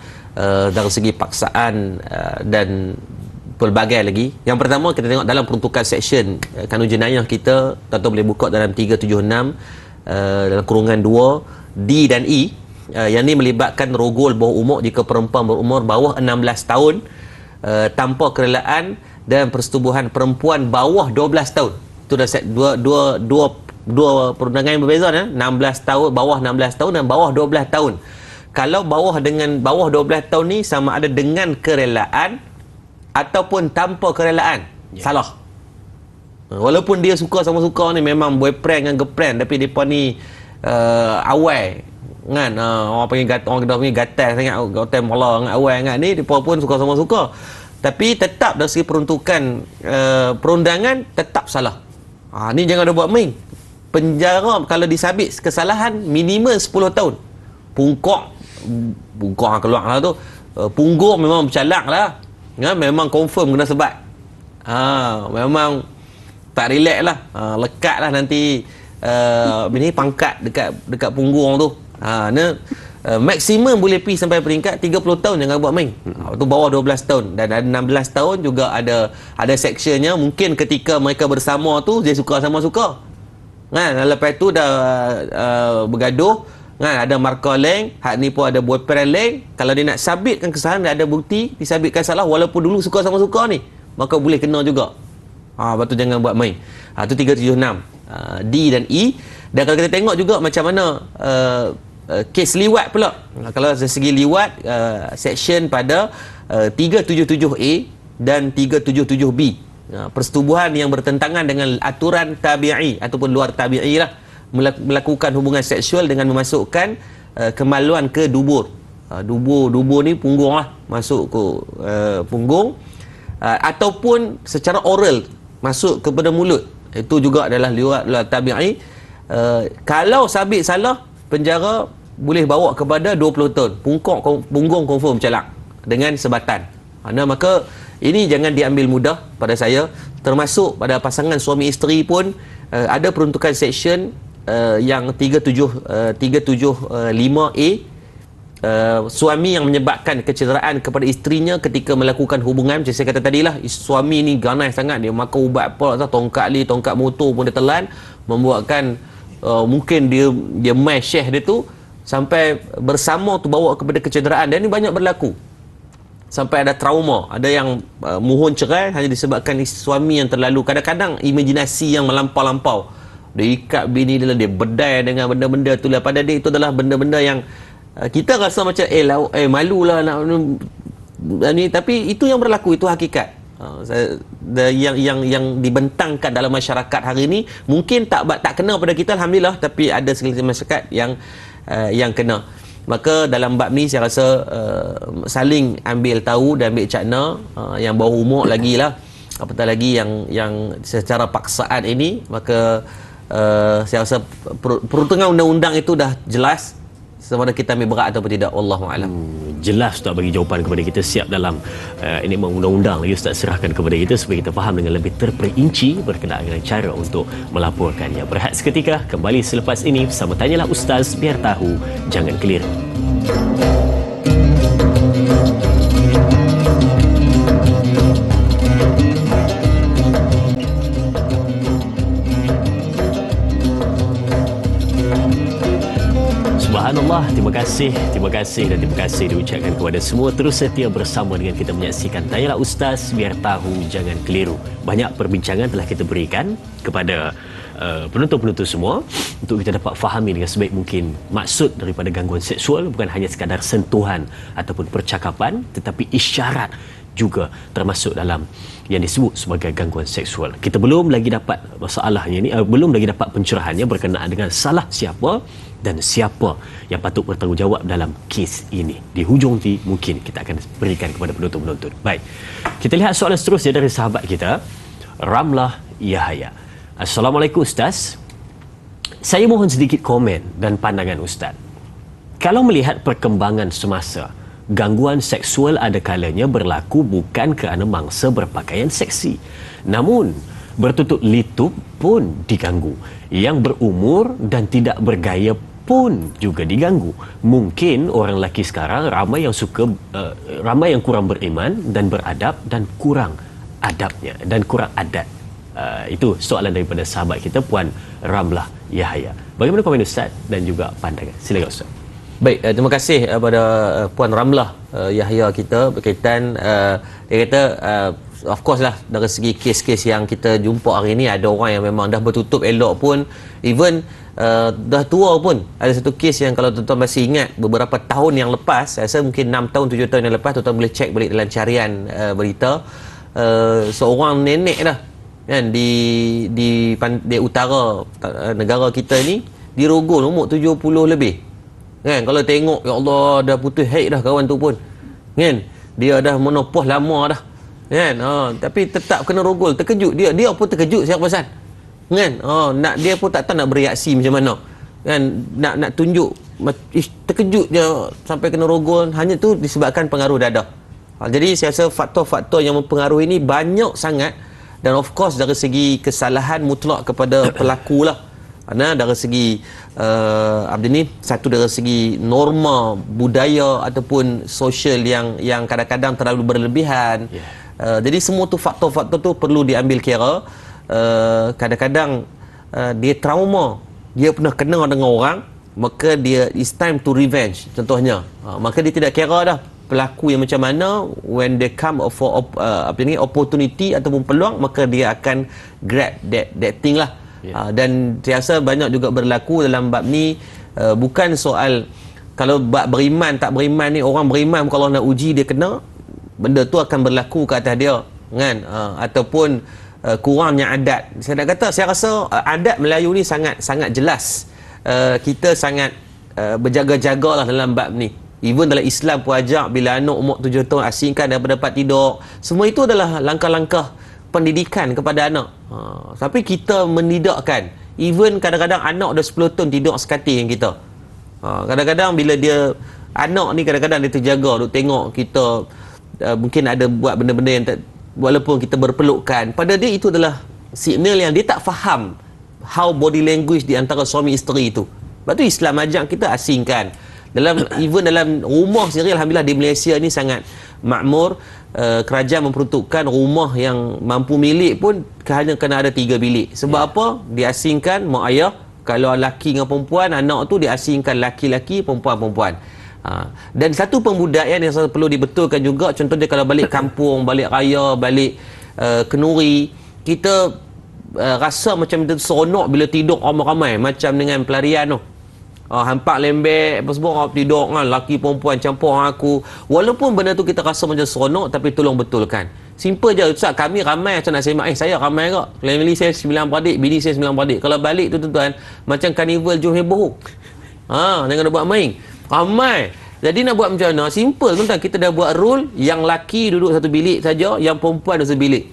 dari segi paksaan dan pelbagai lagi. Yang pertama, kita tengok dalam peruntukan seksyen kanun jenayah kita, tuan-tuan boleh buka dalam 376 dalam kurungan 2 D dan E. Yang ni melibatkan rogol bawah umur jika perempuan berumur bawah 16 tahun tanpa kerelaan dan persetubuhan perempuan bawah 12 tahun. Itu dah set dua perundangan yang berbeza 16 tahun, bawah 16 tahun dan bawah 12 tahun. Kalau bawah 12 tahun ni sama ada dengan kerelaan ataupun tanpa kerelaan, salah. Walaupun dia suka sama suka ni, memang boyfriend dengan girlfriend, tapi depa ni awal kan, orang panggil gatal sangat, gatal mola dengan awal kan ni, depa pun suka sama suka. Tapi tetap dari segi peruntukan perundangan tetap salah. Ni jangan ada buat main. Penjara kalau disabit kesalahan minimum 10 tahun. Bungkok keluar lah tu. punggung memang bercalak lah. Memang confirm kena sebat. Memang tak relax lah. Lekat lah nanti ini pangkat dekat punggung tu. Maksimum boleh pergi sampai peringkat 30 tahun, jangan buat main. Tu bawah 12 tahun dan ada 16 tahun juga ada sectionnya. Mungkin ketika mereka bersama tu dia suka sama suka. Lepas tu dah bergaduh, ada markah lain, hak ni pun ada boyfriend lain. Kalau dia nak sabitkan kesalahan, dia ada bukti disabitkan salah walaupun dulu suka sama suka ni, maka boleh kena juga. Lepas tu jangan buat main. Tu 376 D dan E. Dan kalau kita tengok juga macam mana kes liwat pula. Kalau dari segi liwat, section pada 377A dan 377B, persetubuhan yang bertentangan dengan aturan tabi'i ataupun luar tabi'i lah, melakukan hubungan seksual dengan memasukkan kemaluan ke dubur. Dubur ni punggung lah, masuk ke punggung, ataupun secara oral masuk kepada mulut. Itu juga adalah luar tabi'i. Kalau sabit salah, penjara boleh bawa kepada 20 tahun. Punggung confirm bercalak dengan sebatan. Maka ini jangan diambil mudah pada saya. Termasuk pada pasangan suami isteri pun ada peruntukan section yang 375A. Suami yang menyebabkan kecederaan kepada isterinya ketika melakukan hubungan. Macam saya kata tadilah, suami ni ganas sangat, dia makan ubat apa, tongkat motor pun dia telan, membuatkan mungkin dia main share dia tu sampai bersama tu bawa kepada kecederaan. Dan ini banyak berlaku sampai ada trauma. Ada yang mohon cerai hanya disebabkan suami yang terlalu, kadang-kadang imajinasi yang melampau-lampau. Dia ikat bini dia, dia bedai dengan benda-benda tu lah. Pada dia itu adalah benda-benda yang kita rasa macam malulah nak ni, tapi itu yang berlaku, itu hakikat. Yang dibentangkan dalam masyarakat hari ini mungkin tak kena pada kita, alhamdulillah, tapi ada segelintir masyarakat yang kena. Maka dalam bab ni saya rasa saling ambil tahu dan ambil cakna. Yang bawah umur lagi lah, apatah lagi yang secara paksaan ini, maka saya rasa peruntukan undang-undang itu dah jelas sama ada kita ambil berat ataupun tidak. Wallahualam. Jelas Ustaz bagi jawapan kepada kita, siap dalam ini undang-undang lagi Ustaz serahkan kepada kita supaya kita faham dengan lebih terperinci berkenaan dengan cara untuk melaporkannya. Berehat seketika, kembali selepas ini bersama Tanyalah Ustaz, biar tahu jangan keliru. Subhanallah, terima kasih dan terima kasih diucapkan kepada semua terus setia bersama dengan kita menyaksikan Tanyalah Ustaz, biar tahu jangan keliru. Banyak perbincangan telah kita berikan kepada penonton-penonton semua untuk kita dapat fahami dengan sebaik mungkin maksud daripada gangguan seksual bukan hanya sekadar sentuhan ataupun percakapan, tetapi isyarat juga termasuk dalam yang disebut sebagai gangguan seksual. Kita belum lagi dapat masalahnya ni, belum lagi dapat pencerahannya berkenaan dengan salah siapa dan siapa yang patut bertanggungjawab dalam kes ini. Di hujung nanti mungkin kita akan berikan kepada penonton-penonton. Baik, kita lihat soalan seterusnya dari sahabat kita, Ramlah Yahaya. Assalamualaikum Ustaz. Saya mohon sedikit komen dan pandangan Ustaz. Kalau melihat perkembangan semasa, gangguan seksual ada kalanya berlaku bukan kerana mangsa berpakaian seksi, namun bertutup litup pun diganggu. Yang berumur dan tidak bergaya pun juga diganggu. Mungkin orang lelaki sekarang ramai yang kurang beriman dan beradab dan kurang adabnya dan kurang adat. Itu soalan daripada sahabat kita Puan Ramlah Yahaya. Bagaimana komen Ustaz dan juga pandangan? Silakan Ustaz. Baik, terima kasih kepada Puan Ramlah Yahya kita berkaitan dia kata of course lah, dari segi kes-kes yang kita jumpa hari ni, ada orang yang memang dah bertutup elok pun, even dah tua pun. Ada satu kes yang kalau tuan-tuan masih ingat beberapa tahun yang lepas, saya rasa mungkin 6 tahun 7 tahun yang lepas, tuan-tuan boleh cek balik dalam carian berita, seorang nenek dah kan di utara negara kita ni dirogol umur 70 lebih. Kan, kalau tengok, ya Allah, dah putus haid dah kawan tu pun. Kan, dia dah menopos lama dah. Kan, tapi tetap kena rogol. Terkejut dia pun terkejut siapa pasal. Kan, dia pun tak tahu nak bereaksi macam mana. Kan, nak tunjuk terkejut je sampai kena rogol, hanya tu disebabkan pengaruh dadah. Jadi saya rasa faktor-faktor yang mempengaruhi ini banyak sangat, dan of course dari segi kesalahan mutlak kepada pelaku lah. Kerana dari segi satu dari segi norma budaya ataupun sosial yang kadang-kadang terlalu berlebihan. Jadi semua tu faktor-faktor tu perlu diambil kira. Kadang-kadang dia trauma, dia pernah kena dengan orang, maka dia it's time to revenge contohnya. Maka dia tidak kira dah pelaku yang macam mana, when they come for opportunity ataupun peluang, maka dia akan grab that thing lah. Dan saya rasa banyak juga berlaku dalam bab ni. Bukan soal kalau bab beriman tak beriman ni, orang beriman kalau nak uji dia kena, benda tu akan berlaku ke atas dia kan. Ataupun kurangnya adat. Saya nak kata, saya rasa adat Melayu ni sangat jelas. Kita sangat berjaga-jaga lah dalam bab ni. Even dalam Islam pun ajak bila anak umur 7 tahun asingkan daripada dapat tidur. Semua itu adalah langkah-langkah pendidikan kepada anak. Tapi kita menidakkan. Even kadang-kadang anak dah 10 tahun tidur sekati dengan kita. Kadang-kadang bila dia anak ni kadang-kadang dia terjaga, duk tengok kita mungkin ada buat benda-benda yang walaupun kita berpelukan, pada dia itu adalah signal yang dia tak faham how body language di antara suami isteri itu. Sebab tu Islam ajak kita asingkan. Even dalam rumah sendiri, alhamdulillah di Malaysia ni sangat makmur. Kerajaan memperuntukkan rumah yang mampu milik pun hanya kena ada 3 bilik. Sebab apa? Diasingkan mak ayah. Kalau laki dengan perempuan, anak tu diasingkan laki-laki, perempuan-perempuan. Dan satu pembudayaan yang perlu dibetulkan juga, contohnya kalau balik kampung, balik raya, balik kenuri, kita rasa macam seronok bila tidur ramai-ramai macam dengan pelarian tu. Hampak lembek apa semua, tidur kan, laki perempuan campur aku. Walaupun benda tu kita rasa macam seronok, tapi tolong betulkan. Simple je, Ustaz, kami ramai macam nak semak. Saya ramai ke? Family saya 9 beradik, bini saya 9 beradik. Kalau balik tu tuan-tuan, macam karnival Johor Bahru. Jangan nak buat main. Ramai. Jadi nak buat macam mana? Simple tuan-tuan, kita dah buat rule, yang laki duduk satu bilik saja, yang perempuan duduk satu bilik.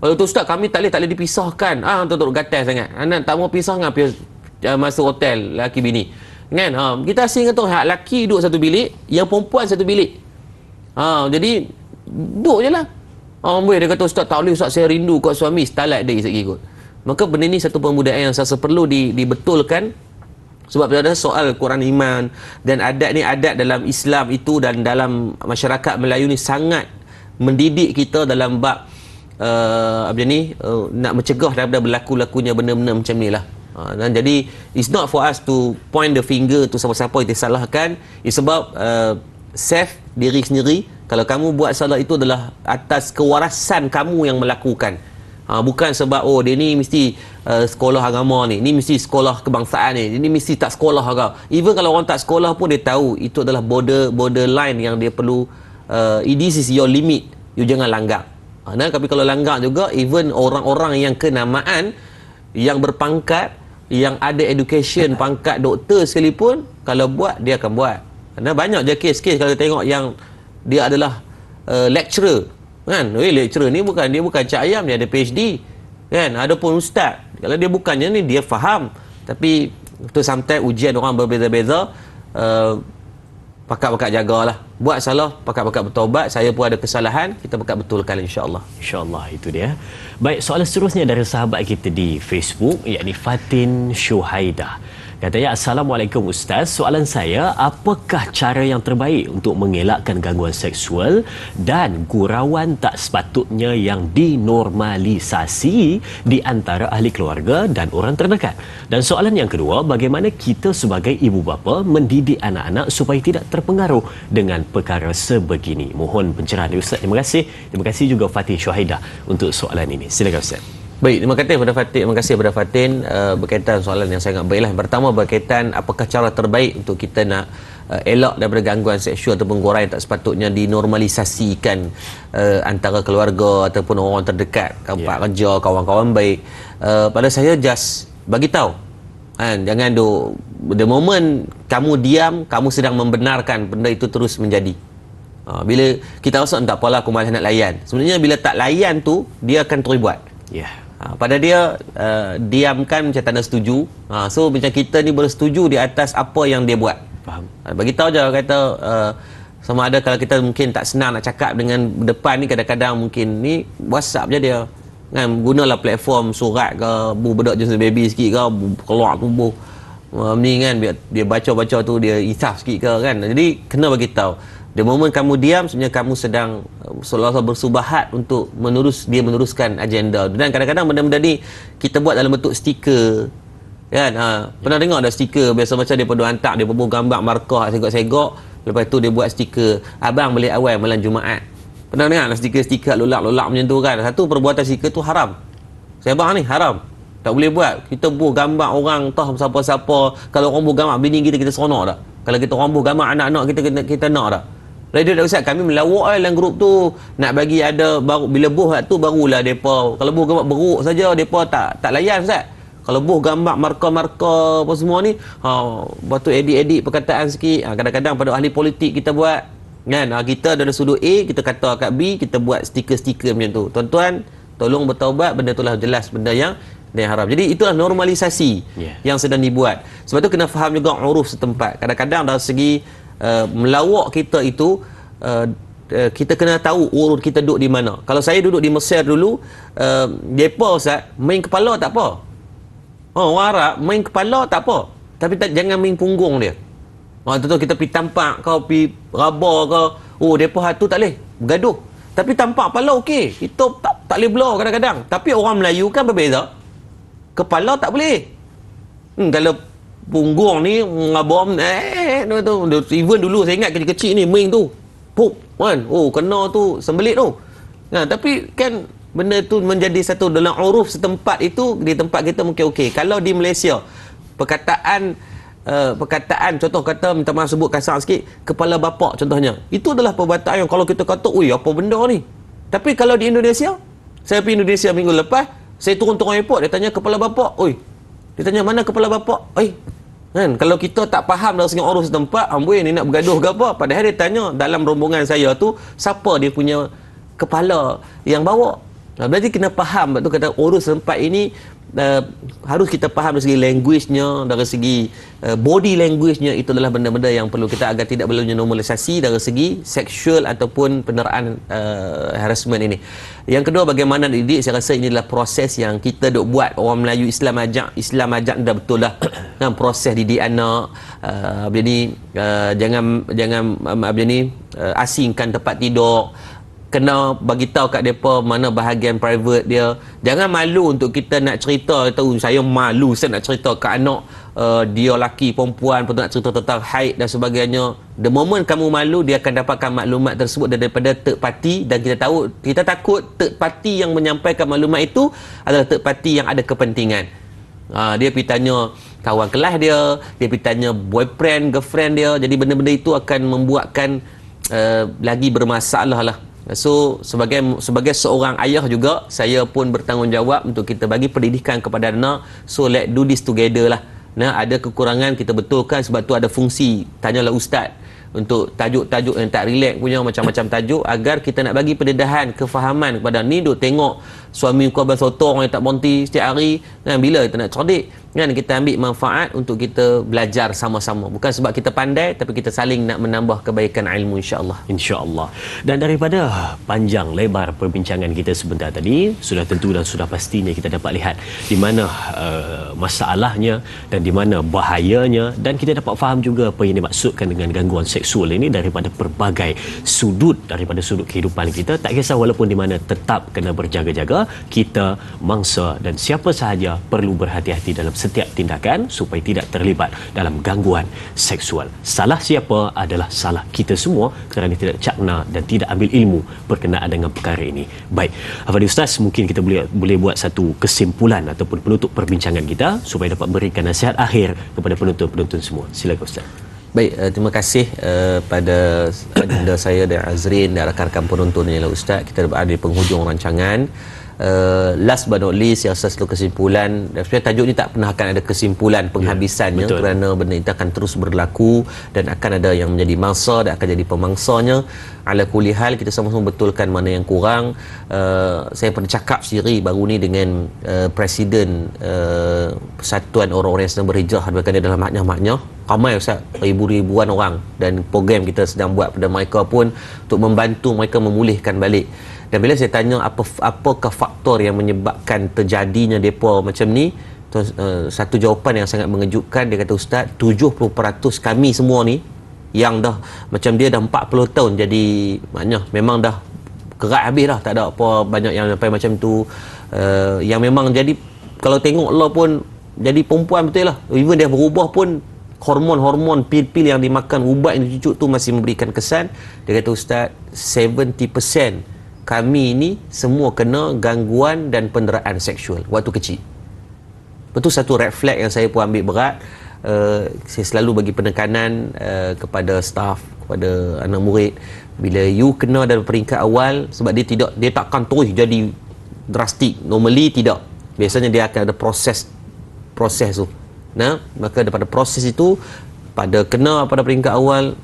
Kalau tu Ustaz, kami tak boleh dipisahkan. Tuan-tuan gatal sangat. Anak tak mau pisah dengan masuk hotel laki bini kan. Kita asing kata hak laki duduk satu bilik, yang perempuan satu bilik. Jadi duduk je lah. Dia kata Ustaz tak boleh Ustaz, saya rindu kat suami, setalat dia sikit ikut. Maka benda ni satu pembudayaan yang saya perlu dibetulkan. Sebab ada soal Quran iman dan adat ni, adat dalam Islam itu dan dalam masyarakat Melayu ni sangat mendidik kita dalam bab nak mencegah daripada berlaku-lakunya benda-benda macam ni lah. Dan jadi it's not for us to point the finger to siapa-siapa yang disalahkan. It's about save diri sendiri. Kalau kamu buat salah itu adalah atas kewarasan kamu yang melakukan. Bukan sebab dia ni mesti sekolah agama ni mesti sekolah kebangsaan ni mesti tak sekolah ke. Even kalau orang tak sekolah pun dia tahu itu adalah borderline yang dia perlu. This is your limit, you jangan langgar. Tapi kalau langgar juga, even orang-orang yang kenamaan, yang berpangkat, yang ada education, pangkat doktor sekalipun, kalau buat, dia akan buat. Kerana banyak je kes-kes kalau tengok yang dia adalah lecturer kan. Lecturer ni dia bukan cak ayam, dia ada PhD kan. Adapun ustaz, kalau dia bukannya ni, dia faham. Tapi tu sometimes ujian orang berbeza-beza. Pakat-pakat jagalah. Buat salah, pakat-pakat bertaubat. Saya pun ada kesalahan, kita pakat betulkan insya-Allah. Insya-Allah, itu dia. Baik, soalan seterusnya dari sahabat kita di Facebook, yakni Fatin Syuhaidah. Katanya, Assalamualaikum Ustaz. Soalan saya, apakah cara yang terbaik untuk mengelakkan gangguan seksual dan gurauan tak sepatutnya yang dinormalisasi di antara ahli keluarga dan orang terdekat? Dan soalan yang kedua, bagaimana kita sebagai ibu bapa mendidik anak-anak supaya tidak terpengaruh dengan perkara sebegini? Mohon pencerahan Ustaz. Terima kasih. Terima kasih juga Fatin Syuhaidah untuk soalan ini. Silakan Ustaz. Baik, terima kasih kepada Fatin berkaitan soalan yang sangat baiklah. Pertama, berkaitan apakah cara terbaik untuk kita nak elak daripada gangguan seksual ataupun gurauan tak sepatutnya dinormalisasikan antara keluarga ataupun orang terdekat, tempat kerja, kawan-kawan baik. Pada saya, just bagi tahu kan, jangan the moment kamu diam, kamu sedang membenarkan benda itu terus menjadi. Bila kita rasa tak apalah, aku malas nak layan, sebenarnya bila tak layan tu, dia akan terus buat. Pada dia diamkan macam tanda setuju. So macam kita ni boleh setuju di atas apa yang dia buat. Faham. Bagi tahu je kata sama ada kalau kita mungkin tak senang nak cakap dengan depan ni, kadang-kadang mungkin ni WhatsApp je dia. Kan gunalah platform surat ke, budak jenis baby sikit ke, keluar tubuh. Ni kan dia baca-baca tu dia isaf sikit ke kan. Jadi kena bagi tahu. The moment kamu diam, sebenarnya kamu sedang seolah-olah bersubahat untuk meneruskan agenda. Dan kadang-kadang benda-benda ni kita buat dalam bentuk stiker. Kan? Pernah dengar ada stiker biasa macam dia pada hantar, dia pun gambar markah segok-segok, lepas tu dia buat stiker abang balik awal malam Jumaat. Pernah dengar stiker-stiker lolak-lolak macam tu kan. Satu perbuatan stiker tu haram. Saya abang ni haram. Tak boleh buat. Kita buh gambar orang entah siapa-siapa. Kalau orang buh gambar bini kita seronok tak? Kalau kita orang buh gambar anak-anak kita nak tak? Radio dah Ustaz, kami melawak dalam grup tu, nak bagi ada baru bila buh tu barulah depa. Kalau buh gambar beruk saja depa tak layan Ustaz. Kalau buh gambar marka-marka apa semua ni, lepas tu edit perkataan sikit. Kadang-kadang pada ahli politik kita buat kan, kita dari sudut A kita kata kat B, kita buat stiker-stiker macam tu. Tuan-tuan tolong bertaubat, benda tu lah jelas benda yang haram. Jadi itulah normalisasi yang sedang dibuat. Sebab tu kena faham juga uruf setempat. Kadang-kadang dari segi melawak kita itu kita kena tahu urut kita duduk di mana. Kalau saya duduk di Mesir dulu, depa Ustaz main kepala tak apa. Orang Arab main kepala tak apa, tapi jangan main punggung dia. Tentu kita pergi tampak kau pergi raba ke, depa tu tak boleh bergaduh. Tapi tampak kepala okey. Kita tak boleh blow kadang-kadang. Tapi orang Melayu kan berbeza. Kepala tak boleh. Kalau punggung ni ngabom even dulu saya ingat kecil-kecil ni main tu pup kan, kena tu sembelit tu. Tapi kan benda tu menjadi satu dalam uruf setempat itu. Di tempat kita mungkin okey. Kalau di Malaysia perkataan contoh kata, minta maaf sebut kasar sikit, kepala bapak contohnya, itu adalah perbuatan yang kalau kita kata apa benda ni. Tapi kalau di Indonesia, saya pergi Indonesia minggu lepas, saya turun airport, dia tanya kepala bapak, dia tanya mana kepala bapak, kan, kalau kita tak faham dari segi urus setempat, amboi ni nak bergaduh ke apa, padahal dia tanya dalam rombongan saya tu siapa dia punya kepala yang bawa. Berarti kena faham. Betul kata urus setempat ini harus kita faham dari segi language-nya, dari segi body language-nya. Itu adalah benda-benda yang perlu kita agar tidak berlalunya normalisasi dari segi seksual ataupun penderaan harassment ini. Yang kedua, bagaimana didik, saya rasa ini adalah proses yang kita duk buat. Orang Melayu Islam ajak dah betul lah kan, proses didik anak. Jadi jangan asingkan tempat tidur. Kena bagi tahu kat depa mana bahagian private dia. Jangan malu untuk kita nak cerita, tahu saya malu saya nak cerita kat anak dia laki perempuan, betul nak cerita tentang haid dan sebagainya. The moment kamu malu, dia akan dapatkan maklumat tersebut daripada third party, dan kita takut third party yang menyampaikan maklumat itu adalah third party yang ada kepentingan. Dia pergi tanya kawan kelas dia pergi tanya boyfriend, girlfriend dia. Jadi benda-benda itu akan membuatkan lagi bermasalah lah. So sebagai seorang ayah juga, saya pun bertanggungjawab untuk kita bagi pendidikan kepada anak. So let's do this together lah. Ada kekurangan kita betulkan, sebab tu ada fungsi tanyalah ustaz untuk tajuk-tajuk yang tak relax punya, macam-macam tajuk, agar kita nak bagi pendedahan, kefahaman kepada ni. Duk tengok suami kau bersotong yang tak berhenti setiap hari kan, bila kita nak cerdik kan, kita ambil manfaat untuk kita belajar sama-sama, bukan sebab kita pandai, tapi kita saling nak menambah kebaikan ilmu, insya-Allah. Dan daripada panjang lebar perbincangan kita sebentar tadi, sudah tentu dan sudah pastinya kita dapat lihat di mana masalahnya dan di mana bahayanya, dan kita dapat faham juga apa yang dimaksudkan dengan gangguan seksual ini daripada pelbagai sudut, daripada sudut kehidupan kita. Tak kisah walaupun di mana, tetap kena berjaga-jaga. Kita, mangsa dan siapa sahaja perlu berhati-hati dalam setiap tindakan supaya tidak terlibat dalam gangguan seksual. Salah siapa adalah salah kita semua kerana tidak cakna dan tidak ambil ilmu berkenaan dengan perkara ini. Baik, Afadi Ustaz, mungkin kita boleh buat satu kesimpulan ataupun penutup perbincangan kita supaya dapat berikan nasihat akhir kepada penonton-penonton semua. Silakan Ustaz. Baik, terima kasih pada agenda saya dan Azrin dan rakan-rakan penonton ialah Ustaz. Kita berada di penghujung rancangan. last but not least, yang saya selalu kesimpulan, dan sebenarnya tajuk ni tak pernah akan ada kesimpulan penghabisannya, kerana benda itu akan terus berlaku dan akan ada yang menjadi mangsa dan akan jadi pemangsanya. Ala kulli hal, kita sama-sama betulkan mana yang kurang. Saya pernah cakap sendiri baru ni dengan Presiden Persatuan Orang-orang yang sedang berhijrah, bahkan dia dalam maknyah-maknyah ramai Ustaz, ribuan orang, dan program kita sedang buat pada mereka pun untuk membantu mereka memulihkan balik. Dan bila saya tanya apakah faktor yang menyebabkan terjadinya depa macam ni, satu jawapan yang sangat mengejutkan. Dia kata, Ustaz, 70% kami semua ni yang dah macam dia dah 40 tahun jadi maknanya memang dah kerat habis dah, tak ada apa banyak yang sampai macam tu, yang memang jadi kalau tengok Allah pun jadi perempuan betul lah, even dia berubah pun hormon-hormon pil-pil yang dimakan, ubat yang dicucuk tu masih memberikan kesan. Dia kata, Ustaz, 70% kami ni semua kena gangguan dan penderaan seksual waktu kecil. Betul, satu red flag yang saya pun ambil berat. Saya selalu bagi penekanan kepada staff, kepada anak murid, bila you kena dalam peringkat awal, sebab dia takkan terus jadi drastik. Normally tidak. Biasanya dia akan ada proses tu. Nah, maka daripada proses itu, kena pada peringkat awal,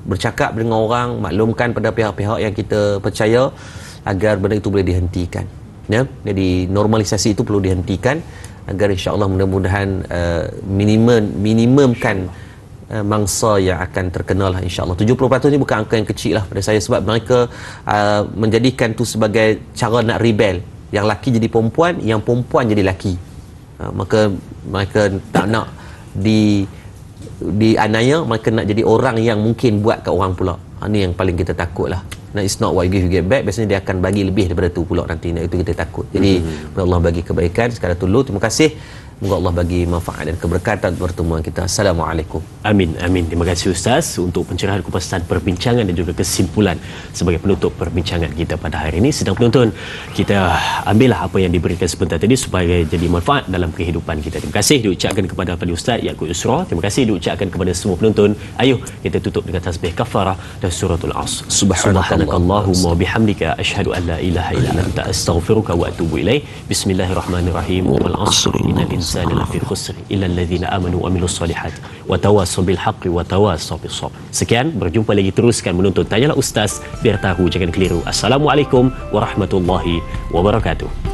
bercakap dengan orang, maklumkan pada pihak-pihak yang kita percaya agar benda itu boleh dihentikan. Ya, jadi normalisasi itu perlu dihentikan agar insya-Allah mudah-mudahan minimumkan mangsa yang akan terkena lah, insya-Allah. 70% ni bukan angka yang kecil lah pada saya, sebab mereka menjadikan tu sebagai cara nak rebel, yang laki jadi perempuan, yang perempuan jadi laki. Maka mereka tak nak dianiaya, mereka nak jadi orang yang mungkin buat kat orang pula. Ini yang paling kita takut lah. Nah, it's not what you give you get back. Biasanya dia akan bagi lebih daripada tu pula nanti. Nah, itu kita takut. Jadi Allah bagi kebaikan sekadar dulu. Terima kasih. Moga Allah bagi manfaat dan keberkatan pertemuan kita. Assalamualaikum. Amin, amin. Terima kasih Ustaz untuk pencerahan, kupasan perbincangan dan juga kesimpulan sebagai penutup perbincangan kita pada hari ini. Sedang penonton, kita ambillah apa yang diberikan sebentar tadi supaya jadi manfaat dalam kehidupan kita. Terima kasih diucapkan kepada Fadil Ustaz Yaakob Yusra. Terima kasih diucapkan kepada semua penonton. Ayuh kita tutup dengan tasbih kafarah dan suratul Asr. Subhanakallahumma bihamdika asyhadu an la ilaha illa anta astaghfiruka wa atubu ilaik. Bismillahirrahmanirrahim. Wal 'asri innal insana lafi khusr illa alladhina amanu wa amilus solihat wa tawassaw bil haqqi wa tawassaw bis sabr. Sekian, berjumpa lagi, teruskan menonton Tanyalah Ustaz biar tahu jangan keliru. Assalamualaikum warahmatullahi wabarakatuh.